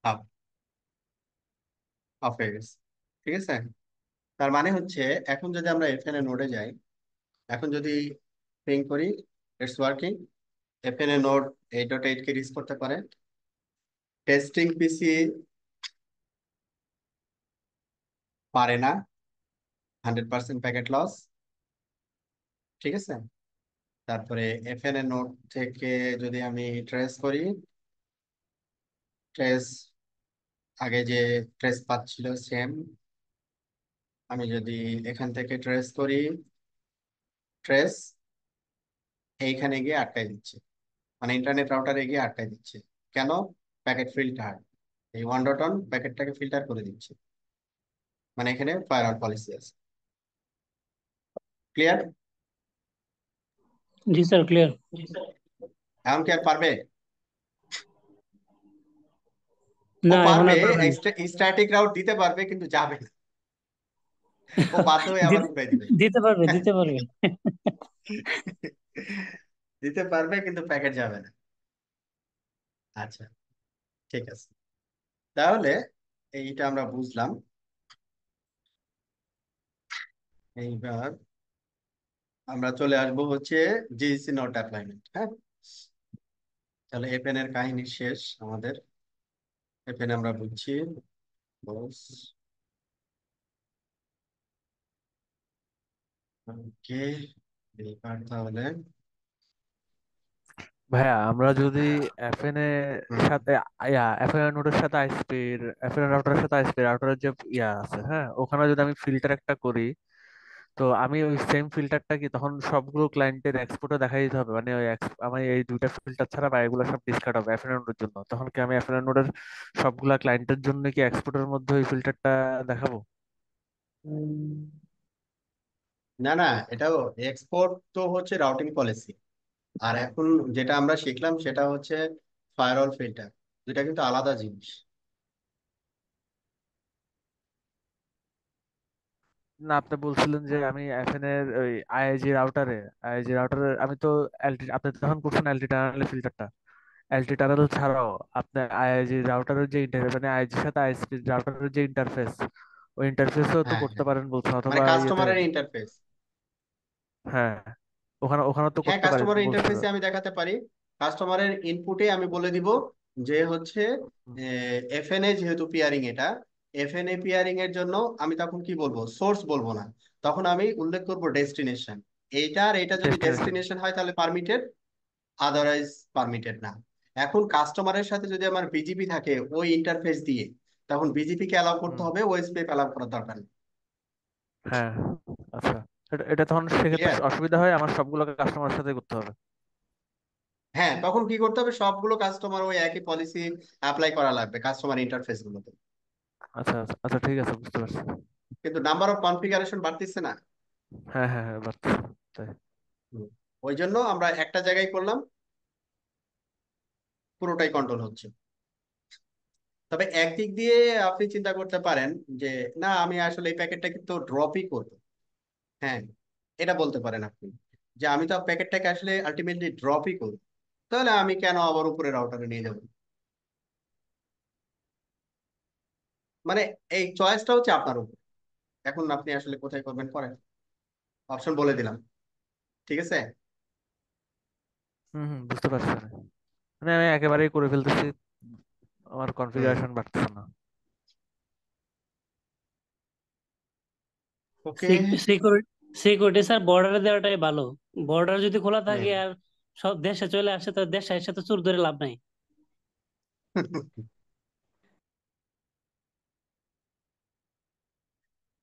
আপ আপ হয়ে গেছে। ঠিক আছে, তার মানে হচ্ছে এখন যদি আমরা এফএন এ নোডে যাই, এখন যদি পিং করি, it's working. FN A node 8.8 কে রিচ করতে পারে। টেস্টিং পিসি পারে না, 100% প্যাকেট লস। ঠিক আছে, তারপরে এফএন এ নোড থেকে যদি আমি ট্রেস করি, ট্রেস আগে যে ট্রেস পাচ্ছিল সেম, আমি যদি এখান থেকে ট্রেস করি, ট্রেস এইখানে গিয়ে আটকাই দিচ্ছে, মানে ইন্টারনেট রাউটারে গিয়ে আটকাই দিচ্ছে। কেন? প্যাকেট ফিল্টার, এই 1.1 প্যাকেটটাকে ফিল্টার করে দিচ্ছে। মানে এখানে ফায়ার আউট পলিসি আছে। ক্লিয়ার? জি স্যার, ক্লিয়ার। এখন কি আর পারবে? ও না, এখন পারবে, আর পারবেন না। স্ট্যাটিক রাউট দিতে পারবে, কিন্তু যাবে না। ও বাধ্য হয়ে আবার দিতে উঠাই দিবে। দিতে পারবে, দিতে পারবে। দিতে পারবে, কিন্তু প্যাকেট যাবে না। আচ্ছা, ঠিক আছে। তাহলে এইটা আমরা বুঝলাম। এইবার আমরা চলে আসবো হচ্ছে জিসি নোট অ্যাপ্লাইমেন্ট। হ্যাঁ, তাহলে এফএন এর কাহিনী শেষ আমাদের। এফএন আমরা বুঝছি, বস। ওকে, এইবার তাহলে ভাইয়া আমরা যদি এফএন এর হুম, সাথে এফএন নোটের সাথে আইএসপির এফএন রাউটারের সাথে আইএসপি রাউটারের যে আছে, হ্যাঁ, ওখানে যদি আমি ফিল্টার একটা করি, তো আমি ওই সেম ফিল্টারটা কি তখন সবগুলো ক্লায়েন্টের এক্সপোর্টে দেখাই দিতে হবে? মানে ওই আমি এই দুইটা ফিল্টার ছাড়া বা এগুলো সব ডিসকার্ড হবে এফএন নোডের জন্য, তখন কি আমি এফএন নোডের সবগুলা ক্লায়েন্টের জন্য কি এক্সপোর্টের মধ্যে ওই ফিল্টারটা দেখাবো? না না, এটাও এক্সপোর্ট তো হচ্ছে রাউটিং পলিসি, আর এখন যেটা আমরা শিখলাম সেটা হচ্ছে ফায়ারওয়াল ফিল্টার, দুটা কিন্তু আলাদা জিনিস। না, আপনি বলছিলেন যে আমি এফএন এর ওই আইআইজি রাউটারে আমি তো এলটি, আপনি তখন করছেন এলটি টানেল ফিল্টারটা, এলটি টানেল ছাড়াও আপনি আইআইজি রাউটারের যে ইন্টারফেস, মানে আইআইজির সাথে আইএসপি রাউটারের যে ইন্টারফেস, ওই ইন্টারফেসও তো হ্যাঁ করতে হ্যাঁ, পারেন বলছেন, মানে অথবা ইয়েতে। কাস্টমারের ইন্টারফেস। হ্যাঁ, ওখানে ওখানে তো হ্যাঁ, করতে পারেন কাস্টমারের বলছেন। ইন্টারফেসে আমি দেখাতে পারি। কাস্টমারের ইনপুটে আমি বলে দিব যে হচ্ছে এফএনএ, যেহেতু পিয়ারিং এটা, এফএনএ পিয়ারিং এর জন্য আমি তখন কি বলবো, সোর্স বলবো না, তখন আমি উল্লেখ করব ডেস্টিনেশন। এইটা আর এটা যদি ডেস্টিনেশন। ডেস্টিনেশন হয় তাহলে পারমিটেড, আদারওয়াইজ পারমিটেড না। এখন কাস্টমারের সাথে যদি আমার বিজিপি থাকে ওই ইন্টারফেস দিয়ে, তখন বিজিপি কে অ্যালাউ করতে হুম। হবে, ওএসপি কে অ্যালাউ করার দরকার নেই। হ্যাঁ, আচ্ছা। এটা তখন সেক্ষেত্রে ক্লিয়ার? অসুবিধা হয়, আমার সবগুলোকে কাস্টমারের সাথে করতে হবে। হ্যাঁ, তখন কি করতে হবে, সবগুলো কাস্টমার ওই একই পলিসি অ্যাপ্লাই করা লাগবে কাস্টমার ইন্টারফেস গুলোতে। আচ্ছা আচ্ছা আচ্ছা, ঠিক আছে, বুঝতে পারছি। কিন্তু নাম্বার অফ কনফিগারেশন বাড়তিছে না। হ্যাঁ হ্যাঁ হ্যাঁ, বাড়ছে। তাই। হুম। ওই জন্য আমরা একটা জায়গায় করলাম, পুরোটাই কন্ট্রোল হচ্ছে। তবে একদিক দিয়ে আপনি চিন্তা করতে পারেন যে না, আমি আসলে এই প্যাকেটটা কিন্তু ড্রপই করবো। হ্যাঁ, এটা বলতে পারেন আপনি, যে আমি তো প্যাকেটটাকে আসলে আলটিমেটলি ড্রপই করবো, তাহলে আমি কেন আবার উপরে রাউটারে নিয়ে যাব? মানে এই চয়েসটা হচ্ছে আপনার উপর। এখন আপনি আসলে কোথায় করবেন করেন, অপশন বলে দিলাম। ঠিক আছে। হুম হুম, বুঝতে পারছি আমি। মানে আমি একেবারেই করে ফেলতেছি, আমার হুম। কনফিগারেশন বাড়তেছে না। ওকে। সিকিউরিটি সিকিউরিটি স্যার বর্ডারে দেওয়াটাই ভালো। বর্ডার যদি খোলা থাকে হুম। আর সব দেশে চলে আসে, তো দেশে এসে তো চোর ধরে লাভ নাই।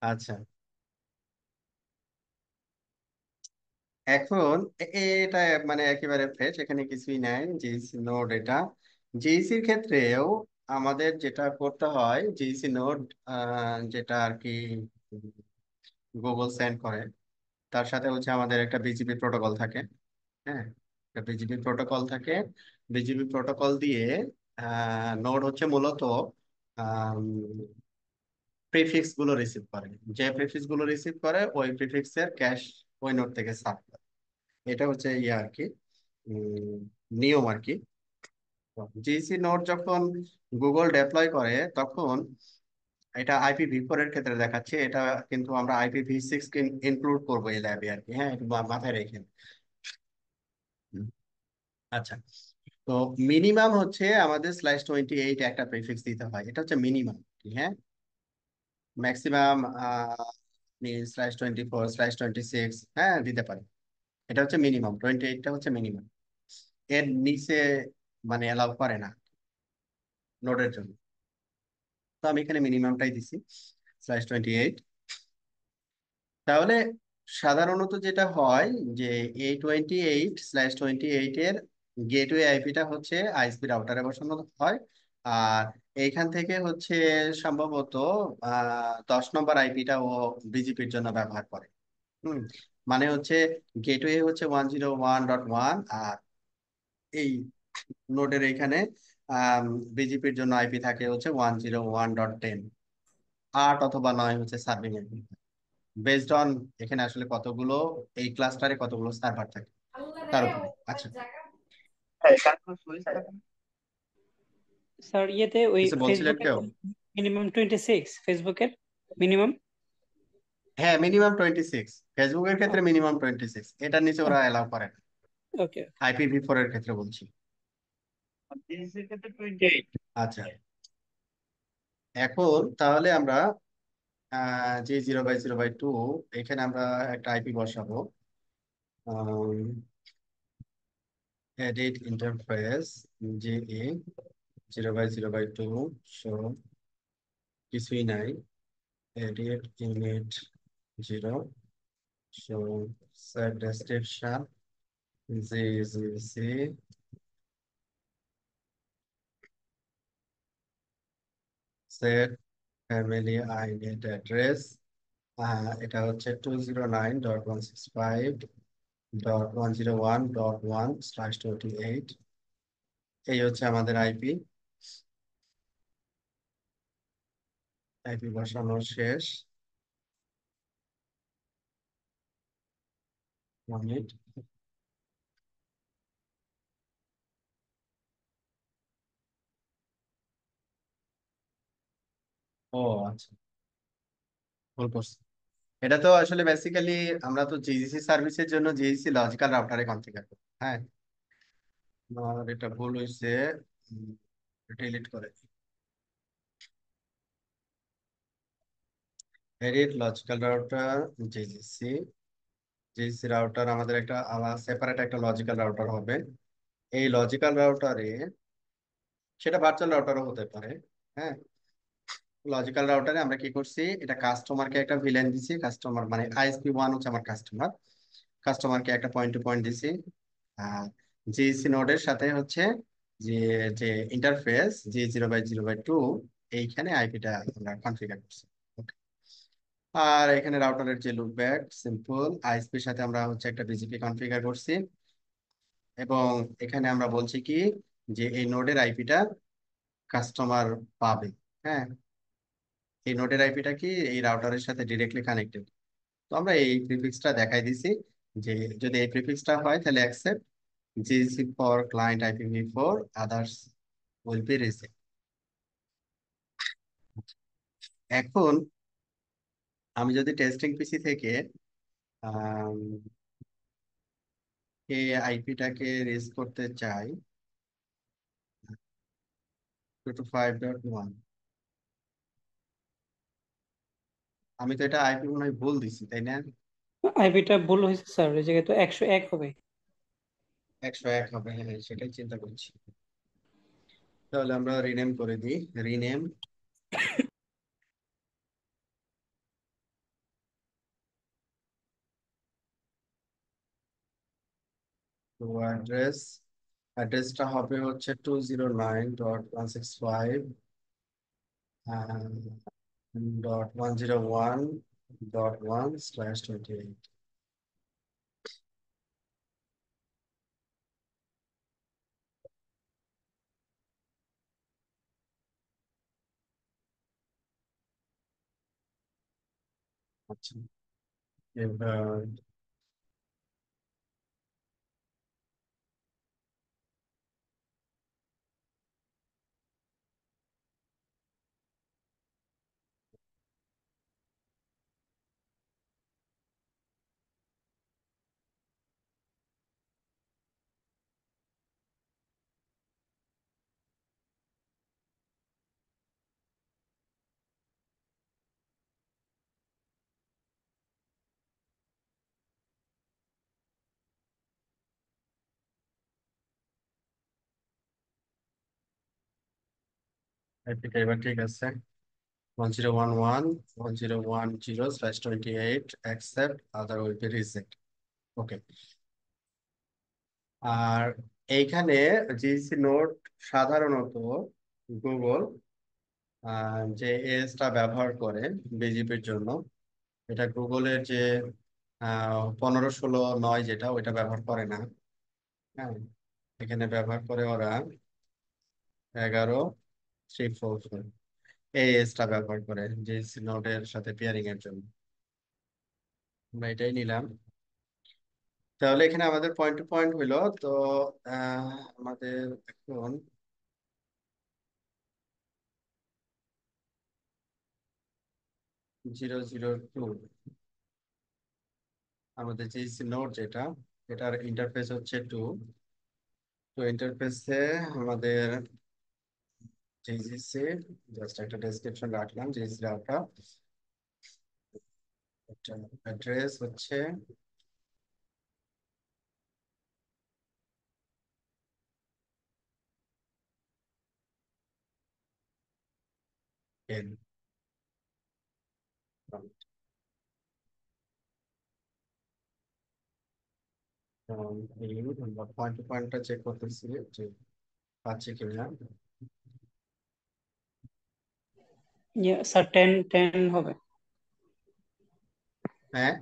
আচ্ছা, এখন এটা মানে একেবারে ফ্রেশ, এখানে কিছুই নাই, জিএসি নোড এটা। জিএসির ক্ষেত্রেও আমাদের যেটা করতে হয়, জিএসি নোড যেটা আর কি গুগল সেন্ড করে, তার সাথে হচ্ছে আমাদের একটা বিজিপি প্রোটোকল থাকে। হ্যাঁ, একটা বিজিপি প্রোটোকল থাকে। বিজিপি প্রোটোকল দিয়ে নোড হচ্ছে মূলত প্রিফিক্স গুলো রিসিভ করে। যে প্রিফিক্স গুলো রিসিভ করে ওই প্রিফিক্স এর ক্যাশ ওই নোড থেকে সার্ভ করে। এটা হচ্ছে ইয়ে আর কি, উম, নিয়ম আর কি। জিসি নোড যখন গুগল ডেপ্লয় করে তখন এটা IPv4 এর ক্ষেত্রে দেখাচ্ছে, এটা কিন্তু আমরা IPv6 ইনক্লুড করবো এই ল্যাবে আর কি। হ্যাঁ, একটু মাথায় রেখেন। হুম। আচ্ছা, তো মিনিমাম হচ্ছে আমাদের /28 একটা প্রিফিক্স দিতে হয়, এটা হচ্ছে মিনিমাম। হ্যাঁ, ম্যাক্সিমাম /24 /26 হ্যাঁ দিতে পারে। এটা হচ্ছে মিনিমাম, 28টা হচ্ছে মিনিমাম। এর নিচে মানে অ্যালাউ করে না নোডের জন্য। তো আমি এখানে মিনিমামটাই দিছি /28। তাহলে সাধারণত যেটা হয় যে এই 28/28 এর গেটওয়ে আইপিটা হচ্ছে আইএসপি রাউটারে বসানো হয়। আর এইখান থেকে হচ্ছে সম্ভবত 10 নম্বর আইপিটা ও বিজিপির জন্য ব্যবহার করে। হুম, মানে হচ্ছে গেটওয়ে হচ্ছে 101.1, আর এই নোডের এখানে বিজিপির জন্য আইপি থাকে হচ্ছে 101.10। 8 অথবা 9 হচ্ছে সার্ভিং আইপি, বেসড অন এখানে আসলে কতগুলো, এই ক্লাস্টারে কতগুলো সার্ভার থাকে তার উপরে। আচ্ছা, স্যার ইয়েতে ওই কিছু বলছিলেন ফেসবুকে কেউ? মিনিমাম 26 ফেসবুকের মিনিমাম। হ্যাঁ, মিনিমাম 26, ফেসবুকের ক্ষেত্রে মিনিমাম 26, এটার নিচে ওরা অ্যালাউ করে না। ওকে। IPv4 এর ক্ষেত্রে বলছি। আচ্ছা, এখন তাহলে আমরা যে 0/0/2 এখানে আমরা একটা আইপি বসাবো। edit interface GE 0/0/2 so কিছুই নাই edit init 0 so set description GGC set family init address এটা হচ্ছে 209.165.101.1/28 এই হচ্ছে আমাদের আইপি বসানো শেষ মিনিট ও আচ্ছা ভুল করছি এটা তো আসলে বেসিক্যালি আমরা তো জিজিসি সার্ভিসের জন্য জিজিসি লজিক্যাল রাউটারে কনফিগার করি হ্যাঁ আর এটা ভুল হয়েছে ডিলিট করে edit logical router GGC router আমাদের একটা আলাদা সেপারেট একটা লজিক্যাল রাউটার হবে এই লজিক্যাল রাউটারে সেটা ভার্চুয়াল রাউটারও হতে পারে হ্যাঁ লজিক্যাল রাউটারে আমরা কি করছি এটা কাস্টমারকে একটা ভিলেন দিছি কাস্টমার মানে ISP1 হচ্ছে আমার কাস্টমার কাস্টমারকে একটা পয়েন্ট টু পয়েন্ট দিছি আর জিসি নোডের সাথে হচ্ছে যে যে ইন্টারফেস G0/0/2 এইখানে আইপিটা আমরা কনফিগার করছি Okay. আর এখানে রাউটারের যে লুপব্যাক সিম্পল আইএসপির সাথে আমরা হচ্ছে একটা বিজিপি কনফিগার করছি এবং এখানে আমরা বলছি কি যে এই নোডের আইপিটা কাস্টমার পাবে হ্যাঁ এই নোডের আইপিটা কি এই রাউটারের সাথে ডিরেক্টলি কানেক্টেড তো আমরা এই প্রিফিক্সটা দেখাই দিছি যে যদি এই প্রিফিক্সটা হয় তাহলে accept GC for client IPv4 others will be receive এখন আমি যদি টেস্টিং পিসি থেকে আম, এই আইপিটাকে রেজ করতে চাই 225.1 আমি তো এটা আইপি মনে হয় ভুল দিছি তাই না আইপিটা ভুল হয়েছে স্যার, এই জায়গায় তো 101 হবে। 101 হবে হ্যাঁ সেটাই চিন্তা করছি তাহলে আমরা রিনেম করে দিই রিনেম টু অ্যাড্রেসটা হবে হচ্ছে 209.165.101.1/28 আচ্ছা এবার আইপিটা এবার ঠিক আছে 1011.101.0/28 accept other will be reject ওকে আর এইখানে জিসি নোড সাধারণত গুগল যে এসটা ব্যবহার করে বিজিপির জন্য এটা গুগলের যে 1516 9 যেটা ওইটা ব্যবহার করে না হ্যাঁ এখানে ব্যবহার করে ওরা 11.344 এই এসটা ব্যবহার করে জিসি নোডের সাথে পেয়ারিং এর জন্য আমরা এটাই নিলাম তাহলে এখানে আমাদের পয়েন্ট টু পয়েন্ট হইলো তো আমাদের এখন 002 আমাদের যে নোড যেটা এটার ইন্টারফেস হচ্ছে 2 তো ইন্টারফেসে আমাদের জিসি জাস্ট একটা ডেসক্রিপশন রাখলাম জিসি রাউটার অ্যাড্রেস হচ্ছে 10 এই আমরা পয়েন্ট টু পয়েন্টটা চেক করতেছি যে পাচ্ছি কিনা। স্যার 10 10 হবে, হ্যাঁ,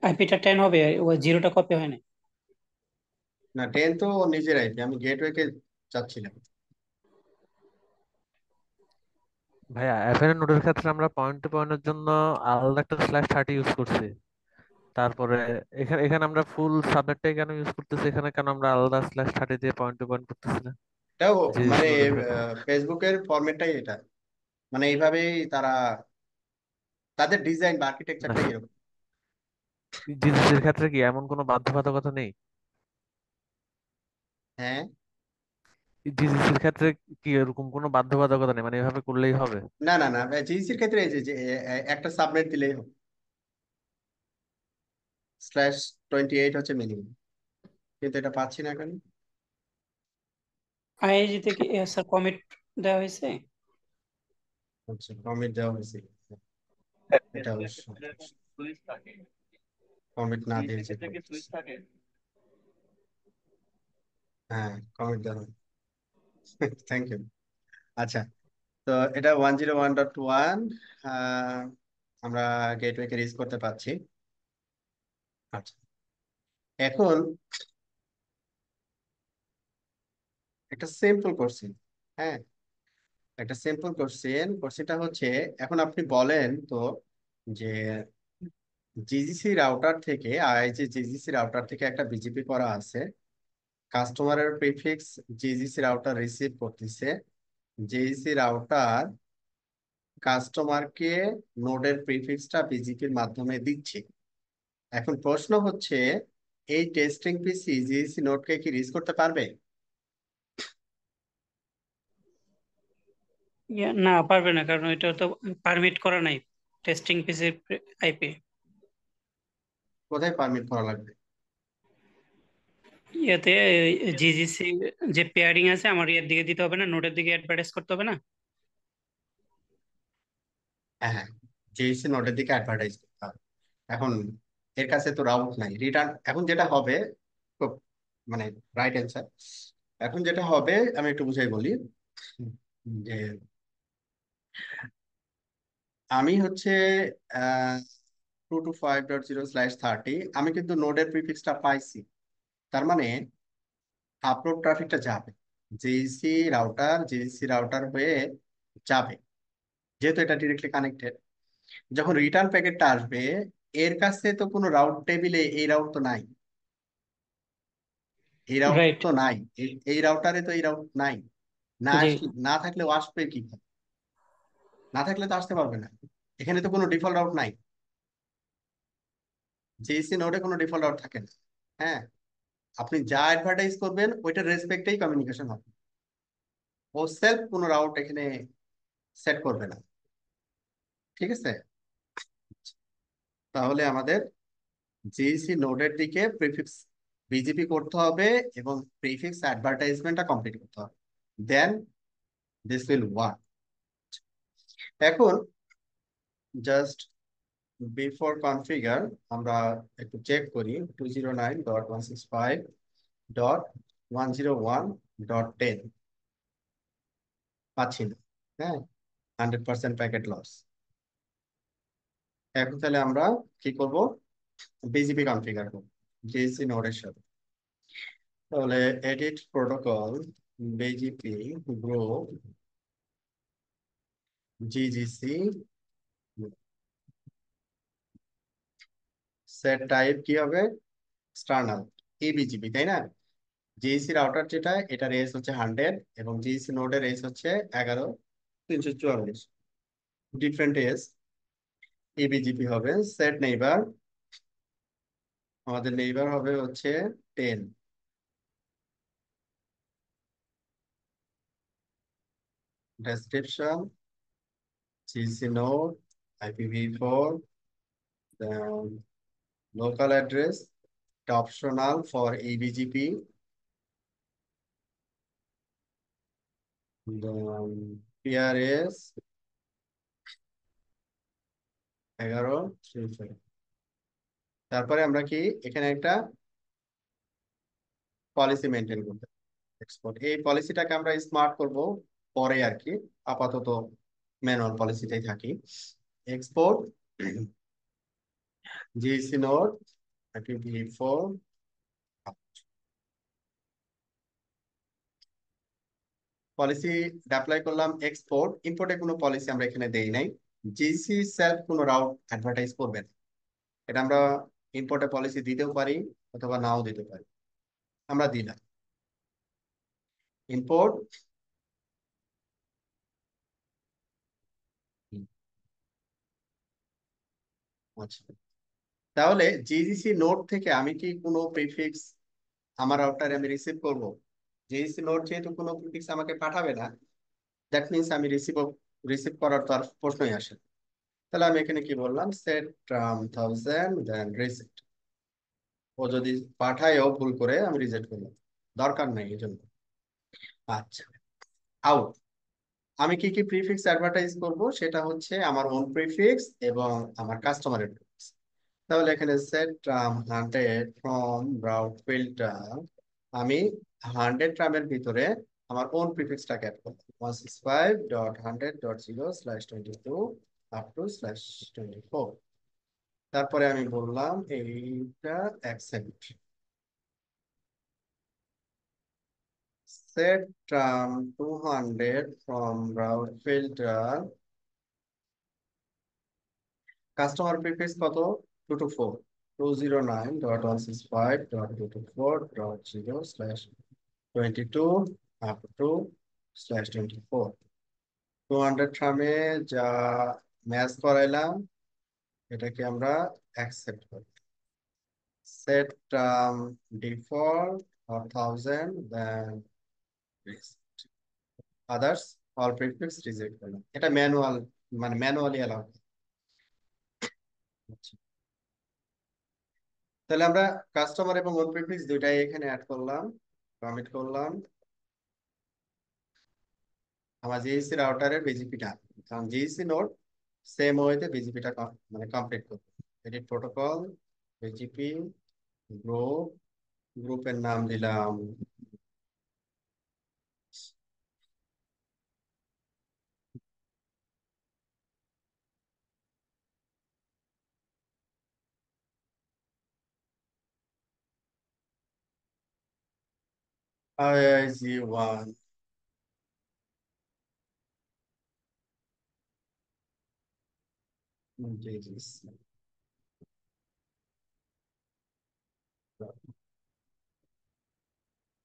আইপিটা 10 হবে, ওই জিরোটা কপি হয় না। না 10 তো ওর নিজের আইপি, আমি গেটওয়ে কে চাচ্ছিলাম। ভাইয়া এফএনএ নোডের ক্ষেত্রে আমরা পয়েন্ট টু পয়েন্টের জন্য আলাদা একটা /30 ইউজ করছি। তারপরে এখানে এখানে আমরা ফুল সাবনেটটাই কেন ইউজ করতেছি, এখানে কেন আমরা আলাদা /30 দিয়ে পয়েন্ট টু পয়েন্ট করতেছি না এটাও জিএসি মানে নোডের ক্ষেত্রে? ফেসবুকের ফরম্যাটটাই এটা, মানে এইভাবেই তারা, তাদের ডিজাইন বা না, আর্কিটেকচারটাই এরকম। জিএসির ক্ষেত্রে কি এমন কোনো বাধ্যবাধকতা নেই? হ্যাঁ, জিএসির ক্ষেত্রে কি এরকম কোনো বাধ্যবাধকতা নেই, মানে এভাবে করলেই হবে? না না না, জিএসির ক্ষেত্রে এই যে একটা সাবনেট দিলেই হবে, /28 হচ্ছে মিনিমাম, কিন্তু এটা পাচ্ছি না কেন। আইআইজি থেকে স্যার কমিট দেওয়া হয়েছে। আচ্ছা, কমিট দেওয়া হয়েছে, এটা অবশ্য কমিট না দিয়ে চেক করতেছি। হ্যাঁ, কমিট দেওয়া, থ্যাংক ইউ। আচ্ছা, তো এটা 101.1 আমরা গেটওয়ে কে রিচ করতে পারছি। আচ্ছা, এখন একটা সিম্পল কোশ্চেন। হ্যাঁ, একটা সিম্পল কোশ্চেনটা হচ্ছে, এখন আপনি বলেন তো যে জিজিসি রাউটার থেকে, আইআইজি জিজিসি রাউটার থেকে একটা বিজিপি করা আছে, কাস্টমারের প্রিফিক্স জিজিসি রাউটার রিসিভ করতেছে, জিজিসি রাউটার কাস্টমারকে নোডের প্রিফিক্সটা বিজিপির মাধ্যমে দিচ্ছে। এখন প্রশ্ন হচ্ছে, এই টেস্টিং পিসি জিজিসি নোডকে কি রিচ করতে পারবে? না, পারবে না, কারণ এটা তো পারমিট করা নাই টেস্টিং পিসির আইপি। কোথায় পারমিট করা লাগবে? ইয়াতে জিজিসি যে পেয়ারিং আছে আমার ইয়ার দিকে দিতে হবে না, নোটের দিকে অ্যাডভার্টাইজ করতে হবে না। হ্যাঁ হ্যাঁ, জিজিসি নোডের দিকে অ্যাডভার্টাইজ করতে হবে। এখন এর কাছে তো রাউট নাই রিটার্ন, এখন যেটা হবে, খুব মানে রাইট অ্যান্সার। এখন যেটা হবে আমি একটু বুঝাই বলি, যে আমি হচ্ছে 225.0/30, আমি কিন্তু নোডের প্রিফিক্সটা পাইছি, তার মানে আপলোড ট্রাফিকটা যাবে জেইসি রাউটার হয়ে যাবে, যেহেতু এটা ডিরেক্টলি কানেক্টেড। যখন রিটার্ন প্যাকেটটা আসবে, এর কাছে তো কোনো রাউট টেবিলে এই রাউট তো নাই, এই রাউট রাইট। তো নাই, এই রাউটারে তো এই রাউট নাই, না জি। না থাকলে ও আসবে কি, না থাকলে তো আসতে পারবে না। এখানে তো কোনো ডিফল্ট রাউট নাই, জেইসি নোডে কোনো ডিফল্ট রাউট থাকে না। হ্যাঁ, আপনি যা অ্যাডভার্টাইজ করবেন ওইটার রেসপেক্টেই কমিউনিকেশন হবে, ও সেলফ কোনো রাউট এখানে সেট করবে না। ঠিক আছে, তাহলে আমাদের জেইসি নোডের দিকে প্রিফিক্স বিজিপি করতে হবে এবং প্রিফিক্স অ্যাডভার্টাইজমেন্টটা কমপ্লিট করতে হবে, দেন দিস উইল ওয়ার্ক। এখন জাস্ট বিফোর কনফিগার আমরা একটু চেক করি, 209.165.101.10 পাচ্ছি না। হ্যাঁ, 100% প্যাকেট লস। এখন তাহলে আমরা কি করব, বিজিপি কনফিগার করব জেএসি নোডের সাথে। তাহলে edit protocol BGP group GGC, set type কি হবে, এক্সটার্নাল, ইবিজিপি, তাই না? জিইসি রাউটার যেটা, এটার এস হচ্ছে 100 এবং জিইসি নোডের এস হচ্ছে 11,344, ডিফারেন্ট এস। ইবিজিপি হবে সেট নেইবার, আমাদের নেইবার হবে হচ্ছে 10। Description GEC node, IPv4, local address, optional for EBGP, the PRS 1135। তারপরে আমরা কি এখানে একটা পলিসি মেনটেন করতে এক্সপোর্ট, এই পলিসিটাকে আমরা স্মার্ট করব পরে আর কি, আপাতত ম্যানুয়াল পলিসিটাই থাকি। Export GC note IPv4 policy apply করলাম। এক্সপোর্ট ইম্পোর্টে কোনো পলিসি আমরা এখানে দেই নাই। জিসি সেলফ কোনো রাউট অ্যাডভার্টাইজ করবে না, এটা আমরা ইম্পোর্টে পলিসি দিতেও পারি অথবা নাও দিতে পারি। আমরা দিলাম ইম্পোর্ট। আচ্ছা, তাহলে জিসি নোট থেকে আমি কি কোনো প্রিফিক্স আমার রাউটারে আমি রিসিভ করব? জিসি নোট যেহেতু কোনো প্রিফিক্স আমাকে পাঠাবে না, দ্যাট মিনস আমি রিসিভ করার তো আর প্রশ্নই আসে না। তাহলে আমি এখানে কি বললাম, সেট 1000 দেন রিসিপ্ট। ও যদি পাঠায়ও ভুল করে, আমি রিজেক্ট করলাম, দরকার নাই এই জন্য। আচ্ছা, আউট। আমি কি কি প্রিফিক্স অ্যাডভার্টাইজ করব, সেটা হচ্ছে আমার ওন প্রিফিক্স এবং আমার কাস্টমারের প্রিফিক্স। তাহলে এখানে সেট 100 ফ্রম রাউট ফিল্টার, আমি 100 ট্রামের ভিতরে আমার ওন প্রিফিক্সটাকে অ্যাড করব, 165.100.0/22 আপ টু /24। তারপরে আমি বললাম এইটা accept. set 200 from route filter, customer prefix কত, 224, 209.165.224.0/22 আপ টু /24। 200 ট্রামে যা ম্যাচ করাইলাম এটাকে আমরা অ্যাকসেপ্ট করি। Set default or 1000 then others all prefix reject করলাম। এটা ম্যানুয়াল, মানে ম্যানুয়ালি অ্যালাউ। তাহলে আমরা কাস্টমার এবং ওন প্রিফিক্স দুইটাই এখানে অ্যাড করলাম, কমিট করলাম। আমার জিইসি রাউটারের বিজিপিটা, কারণ জিইসি নোড সেম ওয়েতে বিজিপিটা মানে কমপ্লিট করবে। এডিট প্রোটোকল বিজিপি গ্রুপ, গ্রুপের নাম দিলাম IIG1 JGC।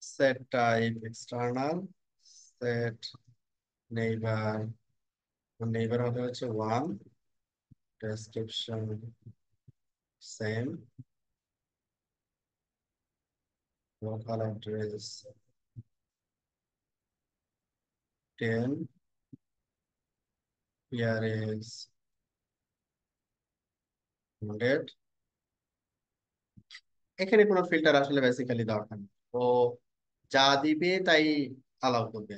Set type external, set neighbor, neighbor হবে হচ্ছে 1, description same, local address 10, PRS 100। এখানে কোনো ফিল্টার আসলে বেসিক্যালি দরকার নেই, ও যা দিবে তাই অ্যালাউ করবে।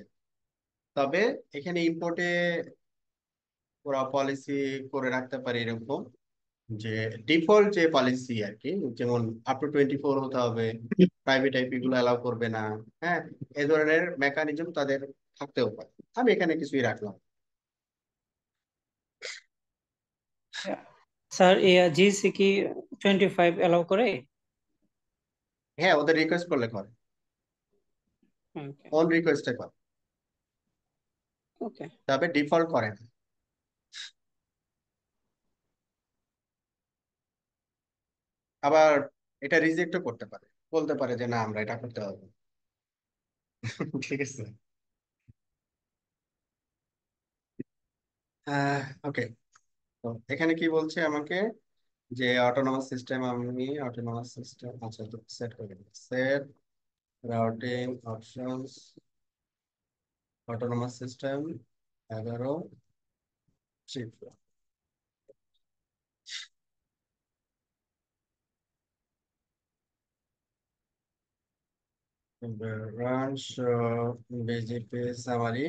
তবে এখানে ইম্পোর্টে ওরা পলিসি করে রাখতে পারে এরকম যে ডিফল্ট যে পলিসি আর কি, যেমন আপ টু 24 হতে হবে, প্রাইভেট আইপি গুলো অ্যালাউ করবে না। হ্যাঁ, এই ধরনের মেকানিজম তাদের থাকতেও পারে, আমি এখানে কিছুই রাখলাম। স্যার জিসি কি 25 অ্যালাউ করে? হ্যাঁ, ওদের রিকোয়েস্ট করলে করে, ওকে। অন রিকোয়েস্টে করে, ওকে। তবে ডিফল্ট করে না। আবার এটা রিজেক্টও করতে পারে, বলতে পারে যে না আমরা এটা করতে হবে না। ঠিক আছে। ওকে, তো এখানে কি বলছে আমাকে, যে অটোনোমাস সিস্টেম, আমি অটোনোমাস সিস্টেম আচ্ছা তো সেট করে দিই। Set routing options autonomous system 11 shift run show BGP summary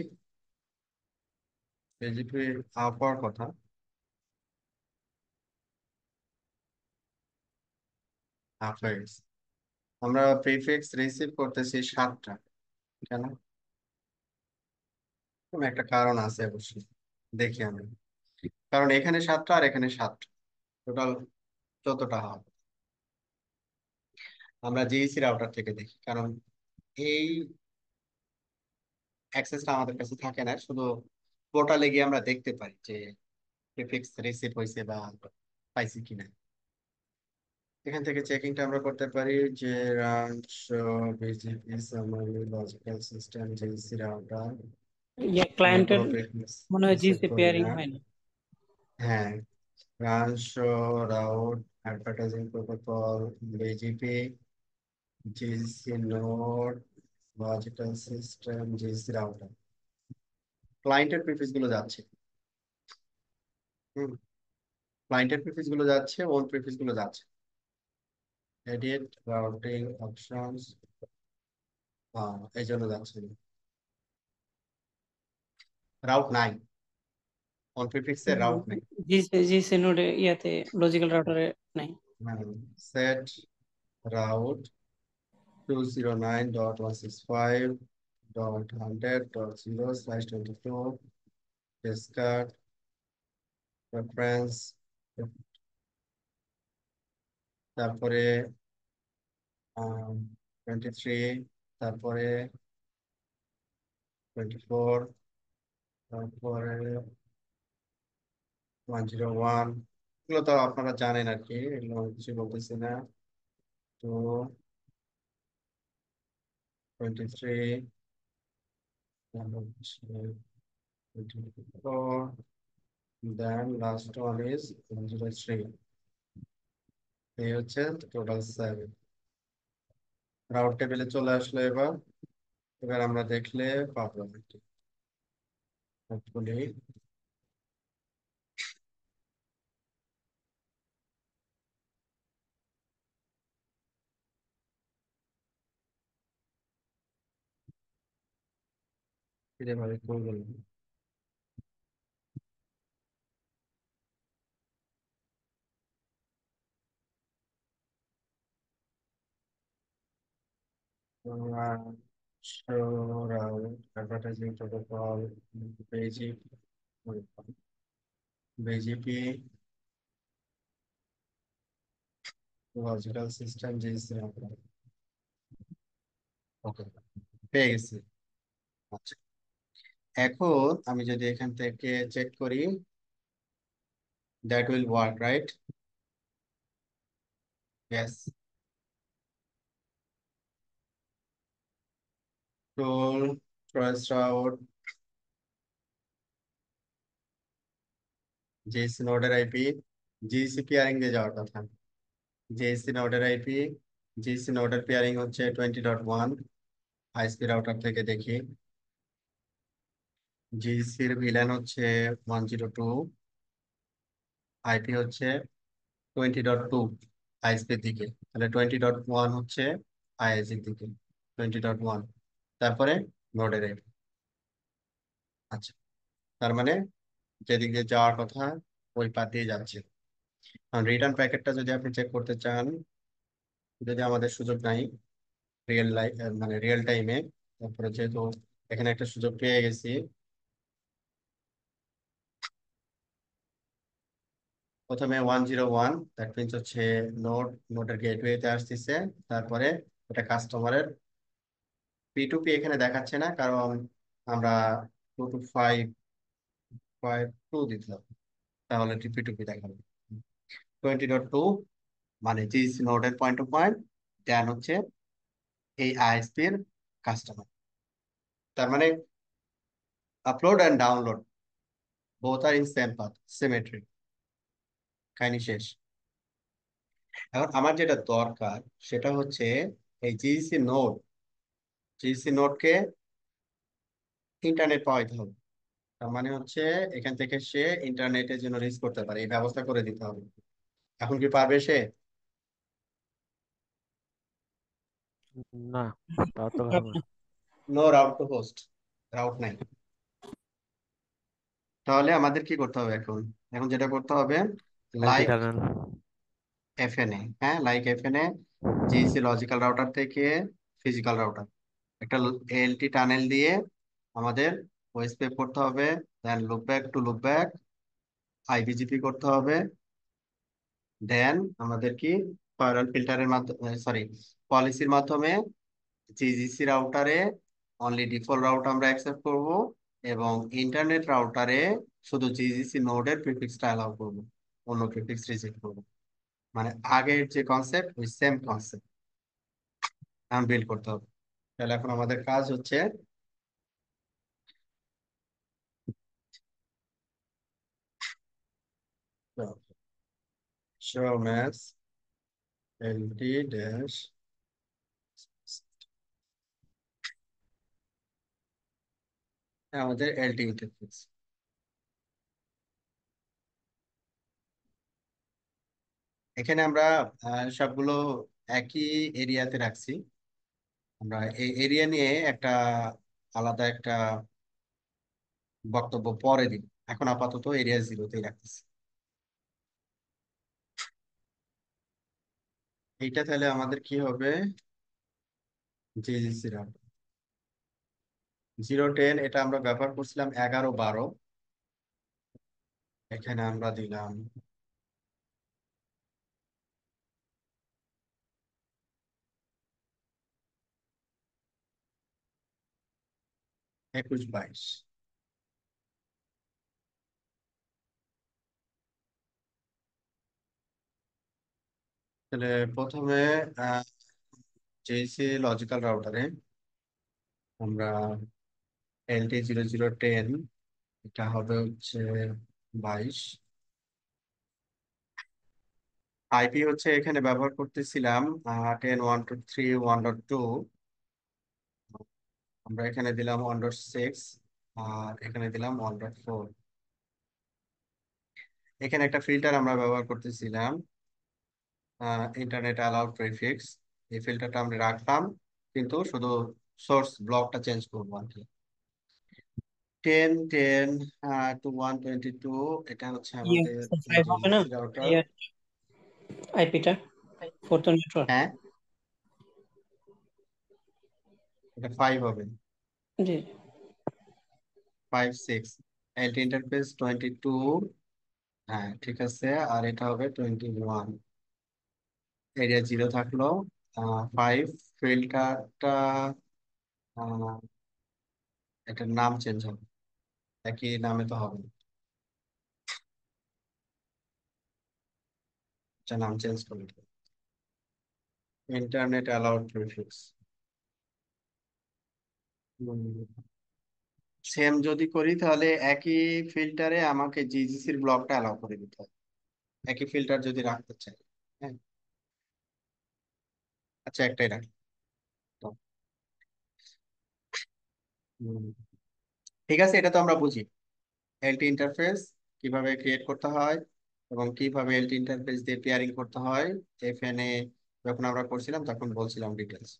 BGP up হওয়ার কথা। আপ হয়ে গেছে। আমরা প্রিফিক্স রিসিভ করতেছি 7টা, কেন? কোনো একটা কারণ আছে অবশ্যই, দেখি আমরা। কারণ এখানে 7টা আর এখানে 7টা, টোটাল 14টা হবে। আমরা জিইসি রাউটার থেকে দেখি, কারণ এই অ্যাক্সেসটা আমাদের কাছে থাকে না, শুধু পোর্টালে গিয়ে আমরা দেখতে পারি যে প্রিফিক্স রিসিভ হয়েছে বা পাইছি কিনা। এখান থেকে চেকিংটা আমরা করতে পারি যে run show BGP summary logical system GEC router. ইয়ে আমরা ক্লায়েন্টের কোনো প্রিফিক্স মনে হয় রিসিভ জিসি করি পেয়ারিং না। হয় না। হ্যাঁ, run show route advertising protocol BGP GEC node logical system GEC router. ক্লায়েন্টের প্রিফিক্স গুলো যাচ্ছে, হুম, ক্লায়েন্টের প্রিফিক্স গুলো যাচ্ছে, ওন প্রিফিক্স গুলো যাচ্ছে। এডিট রাউটিং অপশনস, এই জন্য যাচ্ছে না। রাউট নাই, ওন প্রিফিক্সের রাউট নাই। জিসি জিসি নোডে ইয়াতে লজিক্যাল রাউটারে নাই। সেট রাউট 209.165.100.0/24 discard reference, তারপরে 23, তারপরে 24, তারপরে 101। এগুলো তো আপনারা জানেন আর কি, এগুলো আমি কিছু বলতেছি না। তো 23, 24, then last one is 103। এই হচ্ছে টোটাল 7। রাউট টেবিলে চলে আসলো। এবার এবার আমরা দেখলে পাবো আর কি, হোপফুলি। ভাবে করবো না। Show route advertising protocol BGP logical system GSC. Okay, পেয়ে গেছি। আচ্ছা, এখন আমি যদি এখান থেকে চেক করি, that will work, right? Yes. Tool trace route GSC নোডের আইপি, জিএসসি পেয়ারিং দিয়ে যাওয়ার কথা। জিএসসি নোডের আইপি, জিএসসি নোডের পেয়ারিং হচ্ছে 20.1। আইএসপি রাউটার থেকে দেখি, জিএসসির ভিল্যান হচ্ছে 102, আইপি হচ্ছে 20.2 আইএসপির দিকে, তাহলে 20.1 হচ্ছে আইএসির দিকে, 20.1। তারপরে নোডের আইপি। আচ্ছা, তার মানে যেদিক দিয়ে যাওয়ার কথা ওই পাশ দিয়ে যাচ্ছে। রিটার্ন প্যাকেটটা যদি আপনি চেক করতে চান, যদি আমাদের সুযোগ নাই রিয়েল লাইফ, মানে রিয়েল টাইমে, তারপরে যেহেতু এখানে একটা সুযোগ পেয়ে গেছি, প্রথমে 101, দ্যাট মিনস হচ্ছে নোডের গেটওয়েতে আসতেছে। তারপরে এটা কাস্টমারের P2P এখানে দেখাচ্ছে না, কারণ আমরা 22552 দিতাম, তাহলে P2P দেখাবে। 20.2 মানে জিএসসি নোডের পয়েন্ট টু পয়েন্ট, দেন হচ্ছে এই আইএসপির কাস্টমার। তার মানে upload and download both are in same path, symmetry. কাহিনী শেষ। এখন আমার যেটা দরকার সেটা হচ্ছে এই জিইসি নোডকে ইন্টারনেট পাওয়াইতে হবে। তার মানে হচ্ছে এখান থেকে সে ইন্টারনেটের জন্য রিচ করতে পারে, এই ব্যবস্থা করে দিতে হবে। এখন কি পারবে সে? না, তা তো হবে না। No route to host, route নাই। তাহলে আমাদের কি করতে হবে এখন? এখন যেটা করতে হবে, এলটি লাইক টানেল। এফএনএ, হ্যাঁ like FNA, GC logical router থেকে ফিজিক্যাল রাউটার একটা এলটি টানেল দিয়ে আমাদের ওএসপি করতে হবে, then loopback to loopback IBGP করতে হবে, দেন আমাদের কি ফায়ারওয়াল ফিল্টারের মাধ্যমে, সরি, পলিসির মাধ্যমে জিজিসি রাউটারে অনলি ডিফল্ট রাউট আমরা অ্যাকসেপ্ট করব, এবং ইন্টারনেট রাউটারে শুধু জিজিসি নোডের প্রিফিক্সটা অ্যালাউ করব, অন্য প্রিফিক্স রিজেক্ট করব। মানে আগের যে কনসেপ্ট ওই সেম কনসেপ্ট এখন বিল্ড করতে হবে। তাহলে এখন আমাদের কাজ হচ্ছে show mass lt dash, আমাদের এলটি ইন্টারফেস। এখানে আমরা সবগুলো একই এরিয়াতে রাখছি। আমরা এই এরিয়া নিয়ে একটা আলাদা একটা বক্তব্য পরে দিব, এখন আপাতত এরিয়া জিরোতেই রাখতেছি। এইটা তাহলে আমাদের কি হবে, জিজিসি রাউটার 010, এটা আমরা ব্যবহার করছিলাম 11-12, এখানে আমরা দিলাম 21-22। তাহলে প্রথমে জেএসি লজিক্যাল রাউটারে আমরা LT0010, এটা হবে হচ্ছে 22। আইপি হচ্ছে এখানে ব্যবহার করতেছিলাম 10.1.3.1.2, আমরা এখানে দিলাম 1.6, আর এখানে দিলাম 1.4। এখানে একটা ফিল্টার আমরা ব্যবহার করতেছিলাম ইন্টারনেট অ্যালাউড প্রিফিক্স, এই ফিল্টারটা আমরা রাখলাম, কিন্তু শুধু সোর্স ব্লকটা চেঞ্জ করবো আর কি। 10.10 to 122, এটা হচ্ছে ইয়ে আমাদের 5 হবে না জেএসসি রাউটার। আইপিটা 4 তো নেটওয়ার্ক। হ্যাঁ, এটা 5 হবে, জি 5-6। এলটি ইন্টারফেস 22, হ্যাঁ ঠিক আছে, আর এটা হবে 21। এরিয়া জিরো থাকলো 5। ফিল্টারটা এটার নাম চেঞ্জ হবে, একই নামে তো হবে না, এটা নাম চেঞ্জ করে ইন্টারনেট অ্যালাউড প্রিফিক্স। সেম যদি করি তাহলে একই ফিল্টারে আমাকে জিজিসির ব্লকটা অ্যালাউ করে দিতে হবে, একই ফিল্টার যদি রাখতে চাই। হ্যাঁ, আচ্ছা একটাই রাখি তো। হুম, ঠিক আছে, এটা তো আমরা বুঝি এলটি ইন্টারফেস কিভাবে ক্রিয়েট করতে হয় এবং কিভাবে এলটি ইন্টারফেস দিয়ে পেয়ারিং করতে হয়। এফএনএ যখন আমরা করছিলাম তখন বলছিলাম ডিটেলস।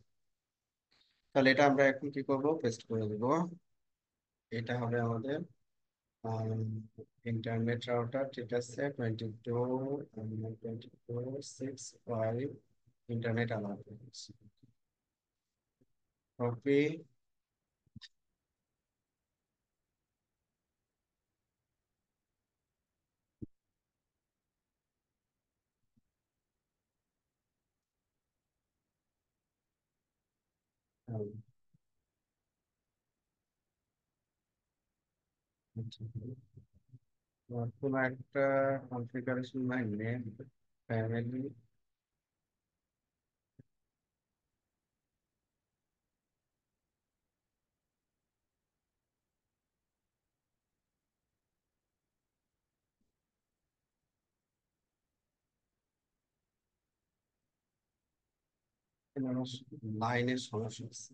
তাহলে এটা আমরা এখন কি করব, পেস্ট করে দেব। এটা হবে আমাদের ইন্টারনেট রাউটার, ঠিক আছে, 22.22.6.5 ইন্টারনেট অ্যালাউড। কপি, কোনো একটা কনফিগারেশন মানে ফ্যামিলি, লাইনের সমস্যা আছে,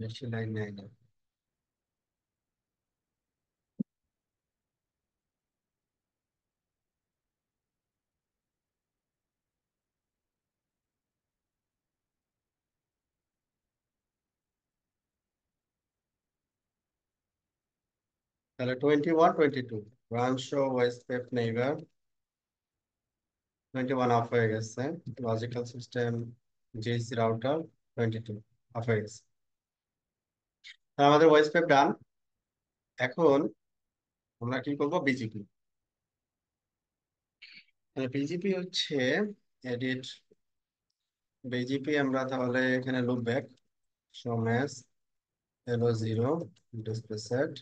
বেশি লাইন নেয় না। তাহলে 21 22 branch show ওয়েস্টপেপ নেইবার 21 অফ হয়ে গেছে, logical system GSC router 22 of হয়ে গেছে। তাহলে আমাদের ওয়েস্টপেপ ডান। এখন আমরা কি করব, বিজিপি। বিজিপি হচ্ছে এডিট বিজিপি, আমরা তাহলে এখানে লুপ ব্যাক সমেস hello 0 display set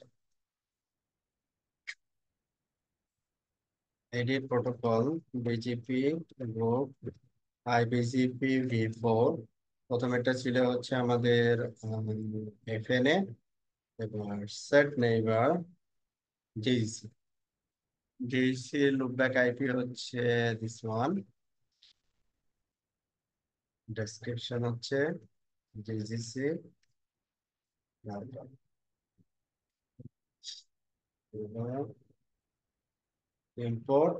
edit protocol BGP group IBGP v4। প্রথমেরটা ছিল হচ্ছে আমাদের এফএনএ, এবার set neighbour JEC. JEC loopback IP হচ্ছে দিস ওয়ান, ডেসক্রিপশন হচ্ছে JEC, import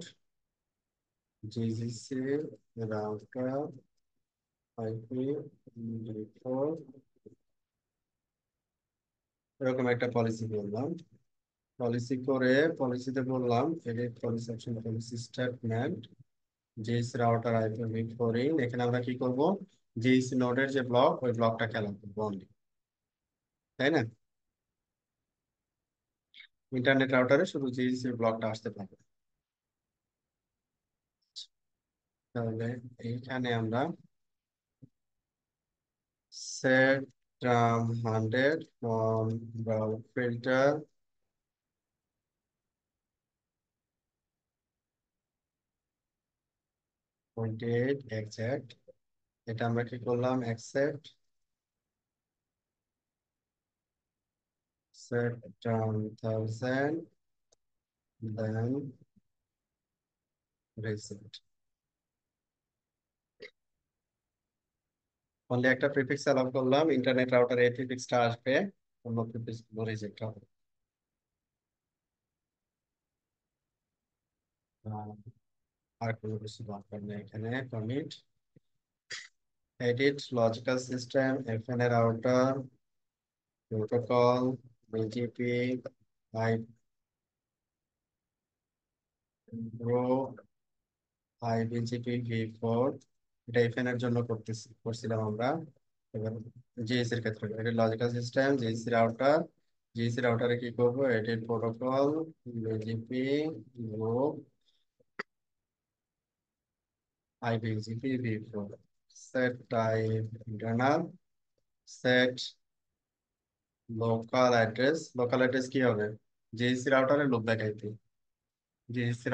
JEC router IP v4, এরকম একটা পলিসি বললাম। পলিসি করে পলিসিতে বললাম edit policy option policy statement JEC router IPv4 in. এখানে আমরা কি করব, জেইসি নোডের যে ব্লক, ওই ব্লকটা খেলা করবো only, তাই না? ইন্টারনেট রাউটারে শুধু জেইসি ব্লকটা আসতে পারবে। তাহলে এইখানে আমরা set 100 from browse filter .8 exact, এটা আমরা কি করলাম, accept set 1000 then reset। Only একটা প্রিফিক্স অ্যালাউ করলাম, ইন্টারনেট রাউটার এই প্রিফিক্সটা আসবে, অন্য প্রিফিক্স গুলো রিজেক্ট হবে। আহ, আর কোনো কিছু দরকার নেই এখানে। Commit edit logical system FNA router protocol BGP I pro IBGP v4, এটা এফএন এর জন্য করছিলাম আমরা। এবার জিএসসি এর ক্ষেত্রে এটা logical system GSC router, GSC রাউটারে কি করব, edit protocol BGP group IBGP v4, set type internal, set local address কি হবে, জিএসসি রাউটারের লুপব্যাক আইপি, জিএসসি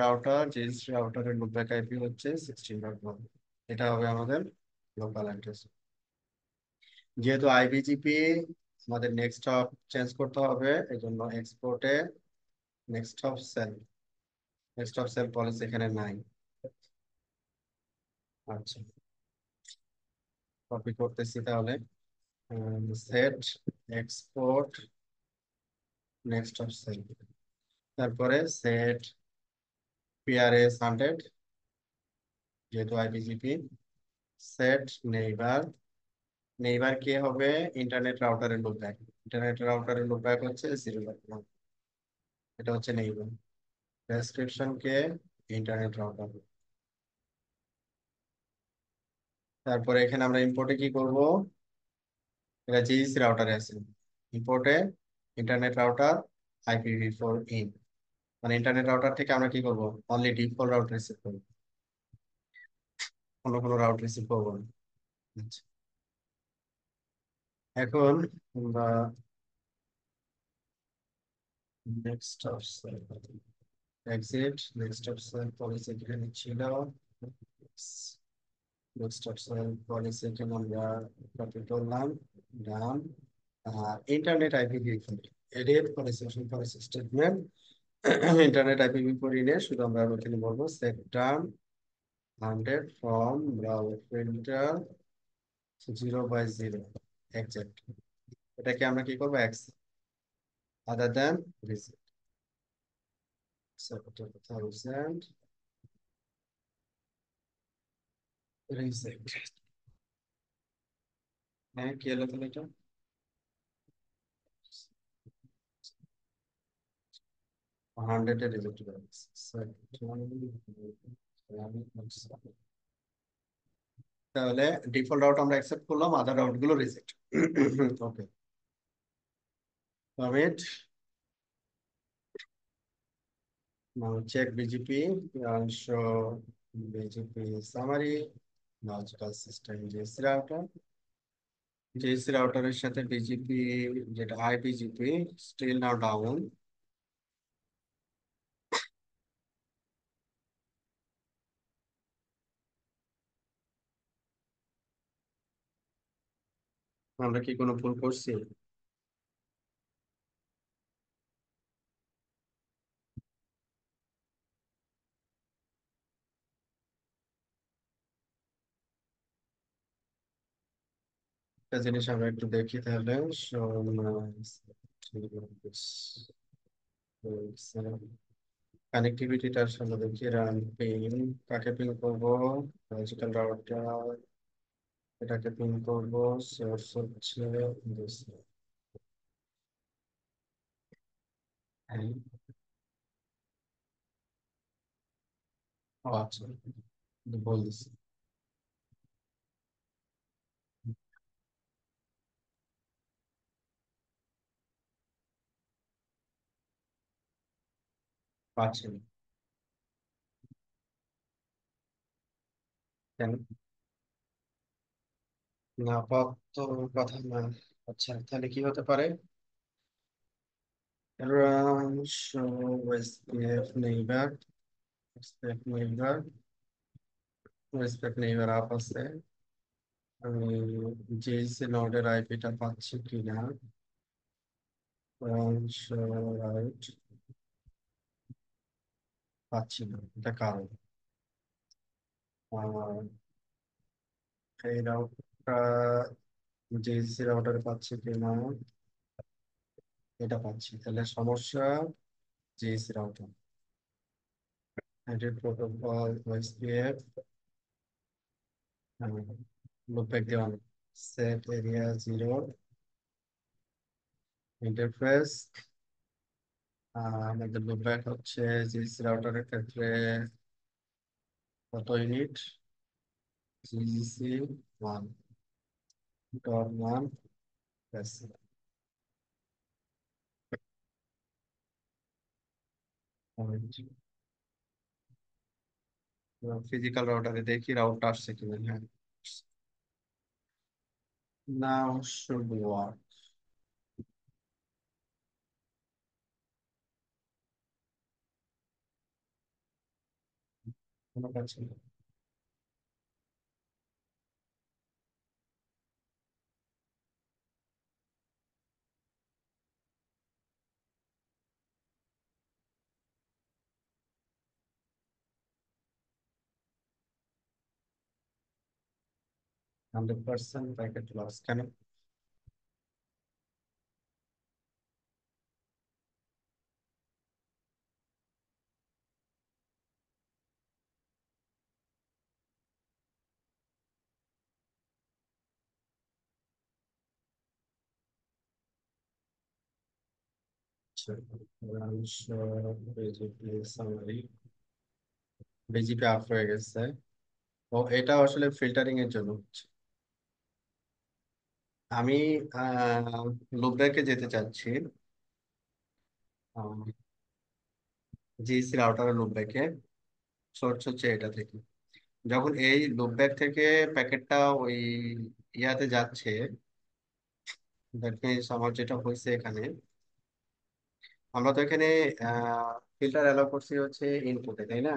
রাউটারের লুপব্যাক আইপি হচ্ছে 16.1, এটা হবে আমাদের লোকাল অ্যাড্রেস। যেহেতু আইবিজিপি আমাদের নেক্সট হপ চেঞ্জ করতে হবে, এই জন্য এক্সপোর্টে নেক্সট অফ সেল পলিসি এখানে নাই। আচ্ছা, কপি করতেছি তাহলে, set export next hop self, তারপরে সেট পিআরএস 100 যেহেতু আইবিজিপি, সেট নেইবার, নেইবার কে হবে, ইন্টারনেট রাউটারের লুপব্যাক, ইন্টারনেট রাউটারের লুপব্যাক হচ্ছে 0.1, এটা হচ্ছে নেইবার। ডেসক্রিপশন কে ইন্টারনেট রাউটার। তারপরে এখানে আমরা ইম্পোর্টে কি করব, এটা জিএসসি রাউটারে আছে, ইম্পোর্টে ইন্টারনেট রাউটার IPv4 ইন, মানে ইন্টারনেট রাউটার থেকে আমরা কি করব, অনলি ডিফল্ট রাউট রিসিভ করব, অন্য কোনো রাউট রিসিভ করব না। আচ্ছা, এখন আমরা next option exit, next option policy এখানে ছিল, নেক্সট অপশন পলিসি এখানে আমরা কপি করলাম, done. Internet IPv4 edit policy option policy statement internet IPv4 ইনে শুধু আমরা এখানে বলবো set term 100 from browser filter 0/0 exact, এটাকে আমরা কি করবো, এক্স other then reset, set 1000 reset. হ্যাঁ, কি হলো তাহলে এটা, 100 রিজেক্ট করে দিচ্ছে। তাহলে ডিফল্ট রাউট আমরা অ্যাকসেপ্ট করলাম, আদার রাউট গুলো reject. Okay, submit. Now check BGP and show BGP summary, logical system JC router। JC রাউটারের সাথে বিজিপি, যেটা IBGP, স্টিল নাও ডাউন। আমরা কি কোনো ভুল করছি? একটা জিনিস আমরা একটু দেখি তাহলে। কানেক্টিভিটিটার সাথে দেখি, রান পিন, কাকে পিন করবো? লজিক্যাল রাউটার, এটাকে পিন করবো। সোর্স হচ্ছে this। হ্যাঁ, ও আচ্ছা, ভুল দিছি। পাচ্ছি না কেন? না, পথ তো কথা না। আচ্ছা, তাহলে কি হতে পারে? Run show SPF neighbor, SPF neighbor, SPF neighbor up আছে। আমি জেএসি নোডের আইপিটা পাচ্ছি কিনা। Run show right, পাচ্ছি না, এটা কারণ। আর এই রাউটটা জেএসি রাউটারে পাচ্ছি কিনা, এটা পাচ্ছি। তাহলে সমস্যা জেএসি রাউটার। এটির প্রোটোকল ওএসপিএফ, লুপব্যাক দেওয়া, সেট এরিয়া 0, ইন্টারফেস। আমাদের লুপব্যাক হচ্ছে জিএসি রাউটারের ক্ষেত্রে কত ইউনিট? জিসি 1.1। ফিজিক্যাল রাউটারে দেখি রাউটটা আসছে কিনা। হ্যাঁ, নাও শুড ওয়ার্ক। কোনো কাজ ছিল 100% প্যাকেট লস কেন? বিজিপি অফ হয়ে গেছে। ও, এটা আসলে ফিল্টারিং এর জন্য হচ্ছে। আমি লুপব্যাকে যেতে চাচ্ছি, জিএসি রাউটারের লুপব্যাকে। সোর্স হচ্ছে এটা থেকে। যখন এই লুপব্যাক থেকে প্যাকেটটা ওই ইয়াতে যাচ্ছে, দ্যাট মিনস আমার যেটা হয়েছে এখানে, আমরা তো এখানে ফিল্টার অ্যালাউ করছি হচ্ছে ইনপুটে, তাই না?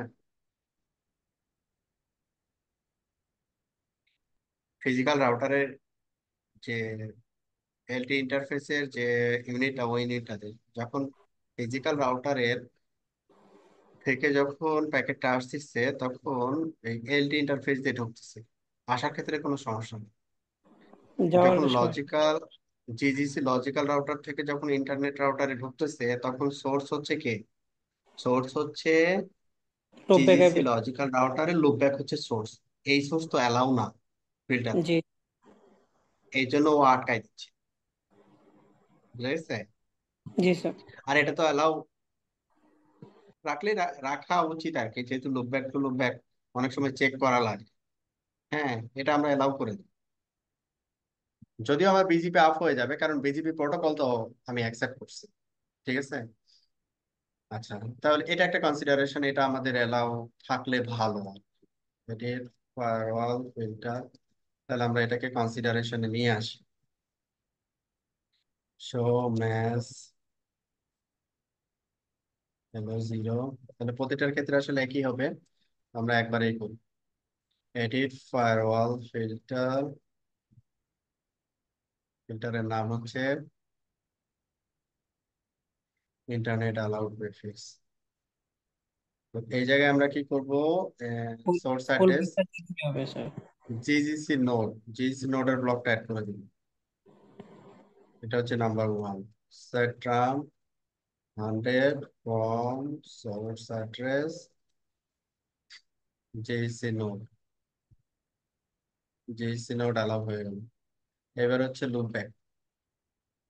ফিজিক্যাল রাউটারের যে এলটি ইন্টারফেসের যে ইউনিটটা, ওই ইউনিটটাতে যখন ফিজিক্যাল রাউটারের থেকে যখন প্যাকেটটা আসতেছে, তখন এই এলটি ইন্টারফেস দিয়ে ঢুকতেছে, আসার ক্ষেত্রে কোনো সমস্যা নেই। যাওয়ার যখন সময় লজিক্যাল জিজিসি লজিক্যাল রাউটার থেকে যখন ইন্টারনেট রাউটারে ঢুকতেছে, তখন সোর্স হচ্ছে কে? সোর্স হচ্ছে top back GGC IP. Logical রাউটারের লুপব্যাক হচ্ছে সোর্স। এই সোর্স তো অ্যালাউ না ফিল্টার, জি এই জন্য ও আটকাই দিচ্ছে, বুঝা গেছে? জি স্যার। আর এটা তো অ্যালাউ রাখলে রাখা উচিত আর কি, যেহেতু লুপব্যাক টু লুপব্যাক অনেক সময় চেক করা লাগে। হ্যাঁ, এটা আমরা এলাও করে দিই। যদিও আমার বিজিপি অফ হয়ে যাবে, কারণ বিজিপি প্রোটোকল তো আমি অ্যাকসেপ্ট করছি। ঠিক আছে। আচ্ছা, তাহলে এটা একটা কনসিডারেশন, এটা আমাদের এলাও থাকলে ভালো হয়। এটির ফায়ারওয়াল ফিল্টার, তাহলে আমরা এটাকে কনসিডারেশনে নিয়ে আসি। শো ম্যাচ হ্যালো জিরো, তাহলে প্রতিটার ক্ষেত্রে আসলে একই হবে, আমরা একবারেই করি। এডিট ফায়ারওয়াল ফিল্টার, ফিল্টারের নাম হচ্ছে ইন্টারনেট অ্যালাউড প্রিফিক্স। তো এই জায়গায় আমরা কি করব, ফুল সোর্স ফুল অ্যাড্রেস বিস্তার দিতে হবে স্যার। জিজিসি নোড, জিজিসি নোডের ব্লকটা অ্যাড করে দিন। এটা হচ্ছে number one. Set Ram 100 from source address GGC node, GGC node allow হয়ে গেল। এবার হচ্ছে লুপব্যাক,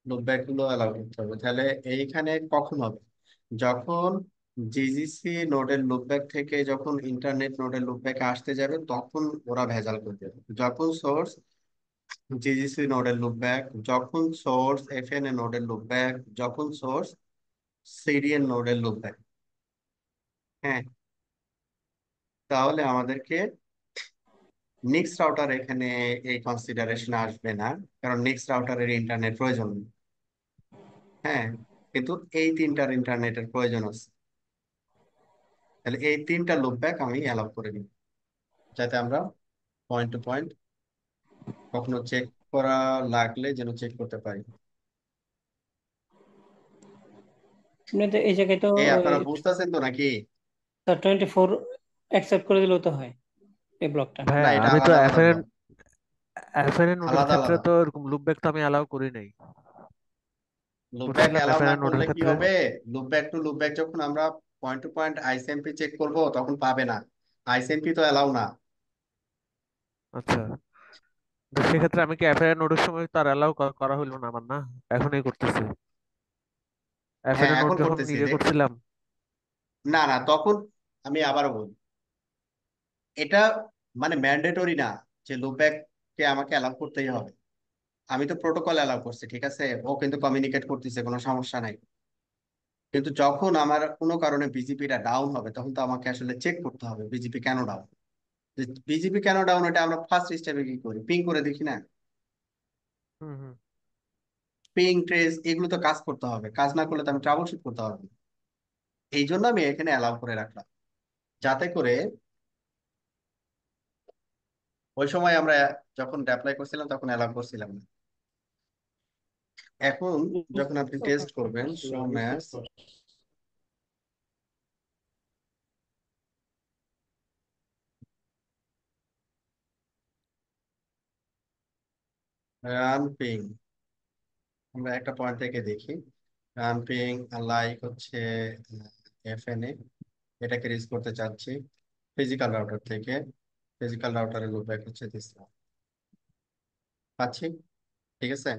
লুপব্যাক গুলো অ্যালাউ করতে হবে। তাহলে এইখানে কখন হবে, যখন জিজিসি নোডের লুপব্যাক থেকে যখন ইন্টারনেট নোডের লুপব্যাকে আসতে যাবে তখন ওরা ভেজাল করে দেবে। যখন সোর্স জিজিসি নোডের লুপব্যাক, যখন সোর্স এফএনএ নোডের লুপব্যাক, যখন সোর্স সিডিএন নোডের লুপব্যাক। হ্যাঁ, তাহলে আমাদেরকে নিক্স রাউটার এখানে এই কনসিডারেশন আসবে না, কারণ নিক্স রাউটারের ইন্টারনেট প্রয়োজন নেই। হ্যাঁ, কিন্তু এই তিনটার ইন্টারনেটের প্রয়োজন আছে। তাহলে এই তিনটা লুপব্যাক আমি অ্যালাউ করে নিই, যাতে আমরা পয়েন্ট টু পয়েন্ট কখনো চেক করা লাগলে যেন চেক করতে পারি। আপনি তো এই জায়গায় তো এই ওই আপনারা বুঝতেছেন তো নাকি? 24 অ্যাকসেপ্ট করে দিলেও তো হয় এই ব্লকটা। না, ভাইয়া এটা আমি তো আলাদা আলাদা এফএনএন ব্লক, এফএনএন নোডের আলাদা ক্ষেত্রে আলাদা। তো এরকম লুপব্যাক তো আমি অ্যালাউ করি নাই। লুপব্যাক করছিলাম অ্যালাউ না এফএনএন নোডের করলে কি ক্ষেত্রে। হবে, লুপব্যাক টু লুপব্যাক যখন আমরা point to point ICMP check করব তখন পাবে না, আইসিএমপি তো অ্যালাউ না। আচ্ছা, তো সেক্ষেত্রে আমি কি এফআইআর নোটের সময় তার অ্যালাউ করা হইলো না আমার, না এখনই করতেছি। হ্যাঁ, এফআইআর নোট এখন যখন করতেছি নিজে করছিলাম। না না, তখন আমি আবারও বলি, এটা মানে ম্যান্ডেটরি না যে লুপব্যাক কে আমাকে অ্যালাউ করতেই হবে। আমি তো প্রোটোকল অ্যালাউ করছি, ঠিক আছে, ও কিন্তু কমিউনিকেট করতেছে, কোনো সমস্যা নাই। কিন্তু যখন আমার কোনো কারণে বিজেপিটা ডাউন হবে তখন তো আমাকে আসলে চেক করতে হবে বিজেপি কেন ডাউন। বিজেপি কেন ডাউন, এটা আমরা ফার্স্ট স্টেপে কি করি, পিং করে দেখি না? হুম হুম। পিং ট্রেস এগুলো তো কাজ করতে হবে, কাজ না করলে তো আমি ট্রাবল শুট করতে পারবো না। এই জন্য আমি এখানে অ্যালাউ করে রাখলাম, যাতে করে ওই সময় আমরা যখন অ্যাপ্লাই করছিলাম তখন অ্যালাউ করছিলাম না। এখন যখন আপনি টেস্ট করবেন শো ম্যাচ রান পিং, আমরা একটা পয়েন্ট থেকে দেখি। রান পিং লাইক হচ্ছে এফএনএ, এটাকে রিচ করতে চাচ্ছি ফিজিক্যাল রাউটার থেকে। ফিজিক্যাল রাউটারের লুপব্যাক হচ্ছে দিস, পাচ্ছি। ঠিক আছে,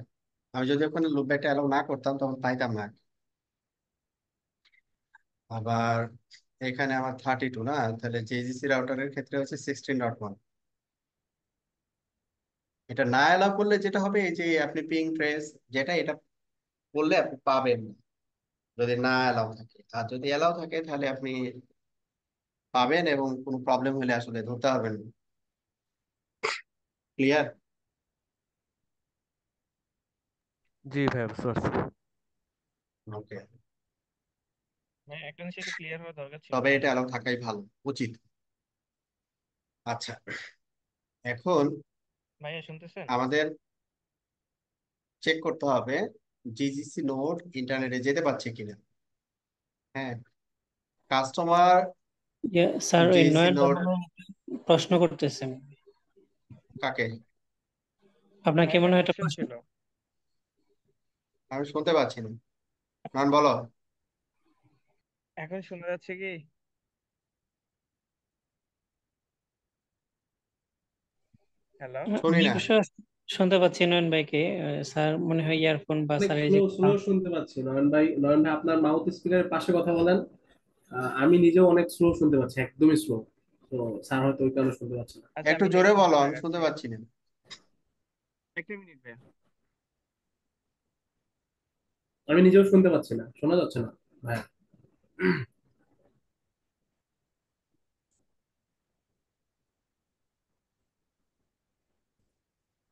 আমি যদি ওখানে লুপব্যাকটা অ্যালাউ না করতাম তখন পাইতাম না। আবার এখানে আমার 32 না, তাহলে জেজিসি রাউটারের ক্ষেত্রে হচ্ছে 16.1। এটা না অ্যালাউ করলে যেটা হবে, এই যে আপনি পিং ট্রেস যেটা, এটা করলে আপনি পাবেন না যদি না অ্যালাউ থাকে। আর যদি অ্যালাউ থাকে তাহলে আপনি পাবেন, এবং কোনো প্রবলেম হলে আসলে ধরতে পারবেন। ক্লিয়ার? জি ভাই, বুঝতে পারছি। ওকে, হ্যাঁ, একটা জিনিস একটু ক্লিয়ার হওয়া দরকার ছিল তবে ভাই। এটা অ্যালাউ থাকাই ভালো, উচিত। আচ্ছা, এখন ভাইয়া শুনতেছেন? আমাদের চেক করতে হবে জিজিসি নোড ইন্টারনেটে যেতে পারছে কিনা। হ্যাঁ, কাস্টমার স্যার ওই জিজিসি নয়ন নোড প্রশ্ন করতেছেন, কাকে? আপনাকে একটা মনে হয় একটা কোশ্চেন প্রশ্ন। ছিল। আমি শুনতে পাচ্ছি না, নান বলো। এখন শোনা যাচ্ছে কি? হ্যালো? শুনি না। অবশ্য শুনতে পাচ্ছি নয়ন ভাইকে। স্যার মনে হয় ইয়ারফোন বা অনেক স্যার এই স্লো যে স্লো শুনতে পাচ্ছি। নয়ন ভাই, নয়ন ভাই আপনার মাউথ স্পিকারের পাশে কথা বলেন। আমি নিজেও অনেক স্লো শুনতে পাচ্ছি, একদমই স্লো। তো স্যার হয়তো ওই কারণে শুনতে পাচ্ছে না। আচ্ছা একটু আমি জোরে নেট অন বলো, করে আমি শুনতে রাখছি, পাচ্ছি না। একটা মিনিট ভাইয়া। আমি নিজেও শুনতে পাচ্ছি না, শোনা যাচ্ছে না ভাই।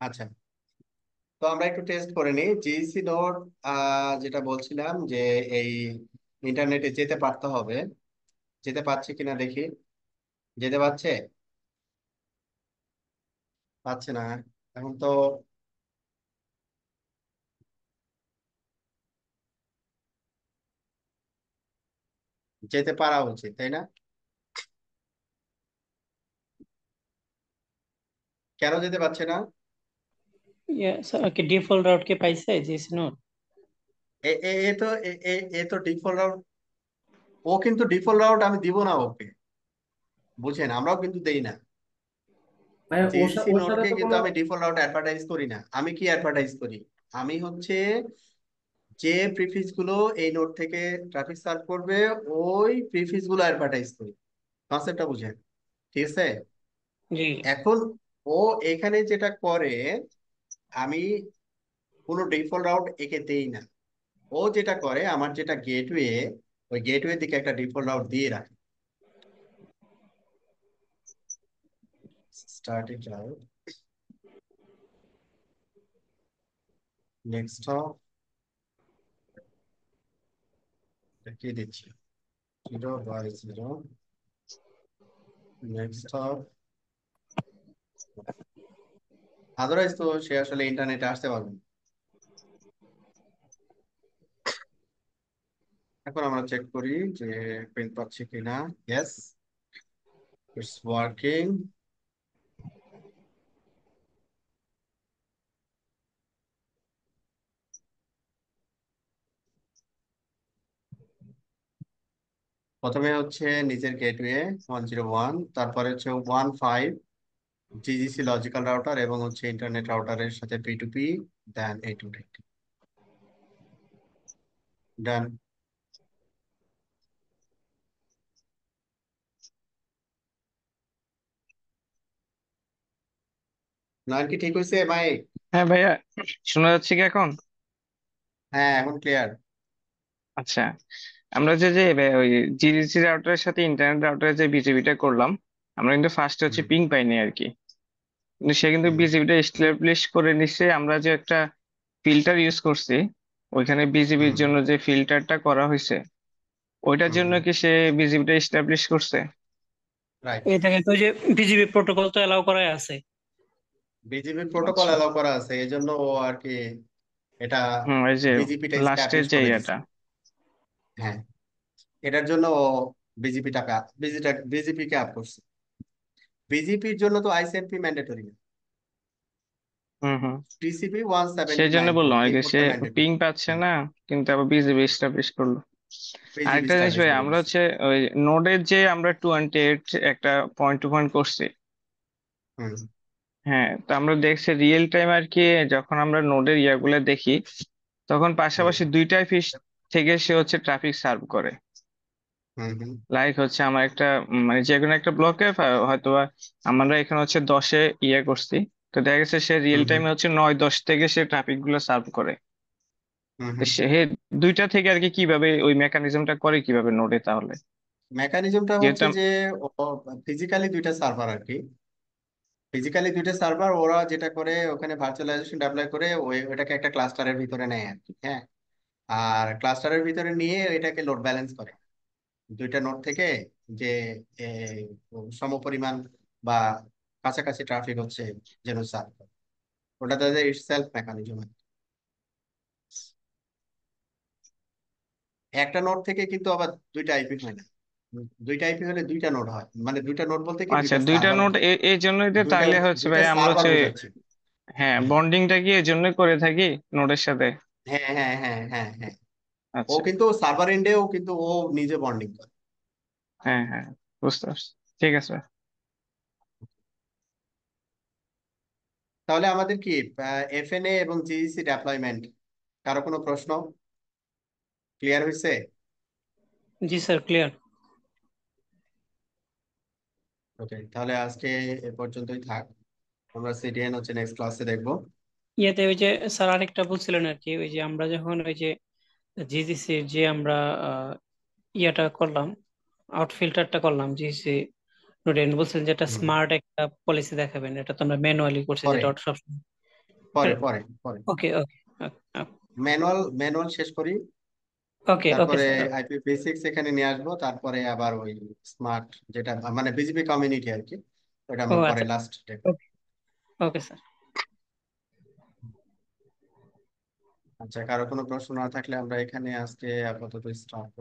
আচ্ছা, তো আমরা একটু টেস্ট করে নিই জিইসি নোড। যেটা বলছিলাম যে এই ইন্টারনেটে যেতে পারতে হবে, যেতে পারছে কিনা দেখি। যেতে পারছে? পারছে না। এখন তো যেতে পারা উচিত, তাই না? কেন যেতে পারছে না? ওকে ডিফল্ট রাউট কে পাইছে জিএসি নোড? এ এ এ তো এ তো ডিফল্ট রাউট। ও কিন্তু ডিফল্ট রাউট আমি দিব না ওকে, বুঝেন, আমরাও কিন্তু দেই না। ভাইয়া জিইসি ওর সাথে নোডকে তো কিন্তু কোনো। আমি ডিফল্ট রাউট অ্যাডভার্টাইজ করি না। আমি কি অ্যাডভার্টাইজ করি? আমি হচ্ছে যে প্রিফিক্স গুলো এই নোড থেকে ট্রাফিক সার্ভ করবে, ওই প্রিফিক্স গুলো অ্যাডভার্টাইজ করি। কনসেপ্টটা বুঝেন? ঠিক আছে। জি। এখন ও এখানে যেটা করে, আমি কোনো ডিফল্ট রাউট একে দেই না। ও যেটা করে, আমার যেটা গেটওয়ে, ওই গেটওয়ে দিকে একটা ডিফল্ট রাউট দিয়ে রাখে। স্টার্টিং রাউট, নেক্সট হপ, কি দিচ্ছি, 0/0, নেক্সট হপ। আদারওয়াইজ তো সে আসলে ইন্টারনেটে আসতে পারবে না। এখন আমরা চেক করি যে প্রিন্ট পাচ্ছি কিনা। Yes, it's working. প্রথমে হচ্ছে নিজের গেটওয়ে 101, তারপরে হচ্ছে 15 জিজিসি লজিক্যাল রাউটার এবং হচ্ছে ইন্টারনেট রাউটারের সাথে P2P, দেন A2T। ডান। নাইন কি ঠিক হয়েছে ভাই? হ্যাঁ ভাইয়া, শোনা যাচ্ছে কি এখন? হ্যাঁ, এখন ক্লিয়ার। আচ্ছা, আমরা ওই জিডিসি রাউটারের সাথে ইন্টারনেট রাউটারের যে বিজিবিটা করলাম, আমরা কিন্তু ফার্স্টে হচ্ছে হুম পিং পাইনি আর কি। কিন্তু সে কিন্তু হুম বিজিবিটা এস্টাবলিশ করে নিচ্ছে। আমরা যে একটা ফিল্টার ইউজ করছি, ওইখানে বিজিবির হুম জন্য যে ফিল্টারটা করা হয়েছে, ওইটার হুম জন্য কি সে বিজিবিটা এস্টাবলিশ করছে? রাইট। এটাকে তো যে বিজিবি প্রোটোকল তো এলাও করাই আছে। বিজিপি প্রোটোকল আচ্ছা, অ্যালাউ করা আছে, এই জন্য ও আর কি এটা হুম, এই যে বিজিপিটা লাস্টের স্ট্যাবলিশ যে করে দিছে। ইয়েটা। হ্যাঁ, এটার জন্য ও বিজিপি টাকা বিজিপি কে আপ করছে। বিজিপির জন্য তো আইসিএমপি ম্যান্ডেটরি না, হুম হুম, টিসিপি ওয়ান সেই সেভেন্টি জন্য নাইন বললাম আর এই কি, সে কোডটা ম্যান্ডেটরি। পিং পাচ্ছে না, কিন্তু আবার বিজিবি এস্টাবলিশ করলো। বিজিপি আরেকটা জিনিস স্টাবলিশ ভাই, করে আমরা দিছে। হচ্ছে ওই নোডের যে আমরা 28 একটা পয়েন্ট টু পয়েন্ট করছি। হুম হ্যাঁ, তো আমরা দেখছি রিয়েল টাইম আর কি, যখন আমরা নোডের ইয়াগুলো দেখি, তখন হুম পাশাপাশি দুইটাই ফিস থেকে সে হচ্ছে ট্রাফিক সার্ভ করে। হুম হুম লাইক হচ্ছে আমার একটা মানে যে কোনো একটা ব্লকে হয়তোবা আমরা এখানে হচ্ছে 10-এ ইয়ে করছি, তো দেখা গেছে সে রিয়েল হুম হুম টাইমে হচ্ছে 9-10 থেকে সে ট্রাফিক গুলো সার্ভ করে। হুম তো হুম। সে দুইটা থেকে আর কি কিভাবে ওই মেকানিজমটা করে কিভাবে নোডে তাহলে? মেকানিজমটা যেহেতু হচ্ছে যে ফিজিক্যালি দুইটা সার্ভার আর কি, ফিজিক্যালি দুইটা সার্ভার, ওরা যেটা করে ওখানে ভার্চুয়ালাইজেশন অ্যাপ্লাই করে ওইটাকে একটা ক্লাস্টারের ভিতরে নেয় আর কি। হ্যাঁ, আর ক্লাস্টারের ভিতরে নিয়ে এটাকে লোড ব্যালেন্স করে দুইটা নোড থেকে, যে এ, সমপরিমাণ বা কাছাকাছি ট্রাফিক হচ্ছে যেন সার্ভ করে। ওটা তাদের সেলফ মেকানিজম। একটা নোড থেকে কিন্তু আবার দুইটা আইপি হয় না। দুইটা আইপি হলে দুইটা নোড হয়, মানে দুইটা নোড বলতে কি আচ্ছা, দুইটা দুইটা সার্ভার, নোট এই জন্যই তো দুইটা তাইলে হচ্ছে দুইটা ভাই আমরা সার্ভার হচ্ছে, বোঝাচ্ছি। হ্যাঁ, হ্যাঁ বন্ডিংটা কি এই জন্যই করে থাকি নোডের সাথে। হ্যাঁ হ্যাঁ হ্যাঁ হ্যাঁ হ্যাঁ। ও আচ্ছা, কিন্তু সার্ভার এন্ডেও কিন্তু ও নিজে বন্ডিং করে। হ্যাঁ হ্যাঁ, বুঝতে পারছি। ঠিক আছে। তাহলে আমাদের কি এফএনএ এবং জিইসি ডেপ্লয়মেন্ট, কারো কোনো প্রশ্ন? ক্লিয়ার হয়েছে? জি স্যার, ক্লিয়ার। ওকে, তাহলে আজকে এ পর্যন্তই থাক। আমরা সিডিএন হচ্ছে নেক্সট ক্লাসে দেখবো। ইয়েতে ওই যে স্যার আরেকটা বলছিলেন আর কি, ওই যে আমরা যখন ওই যে জিজিসির যে আমরা ইয়াটা করলাম, আউট ফিল্টারটা করলাম জিজিসি নোডেন, বলছেন যে এটা হুম, স্মার্ট একটা পলিসি দেখাবেন, এটা তো আমরা ম্যানুয়ালি করছি পরে যেটা সব। পরে পরে পরে ওকে ওকে ম্যানুয়াল শেষ করি, ওকে ওকে তারপরে স্যার। আইপি বেসিক্স এখানে নিয়ে আসবো, তারপরে আবার ওই স্মার্ট যেটা মানে বিজিবি কমিউনিটি আর কি, ওটা ও আমরা পরে আচ্ছা, লাস্ট দেখবো। ওকে ওকে স্যার। আচ্ছা, কারো কোনো প্রশ্ন না থাকলে আমরা এখানে আজকে আপাতত স্টপ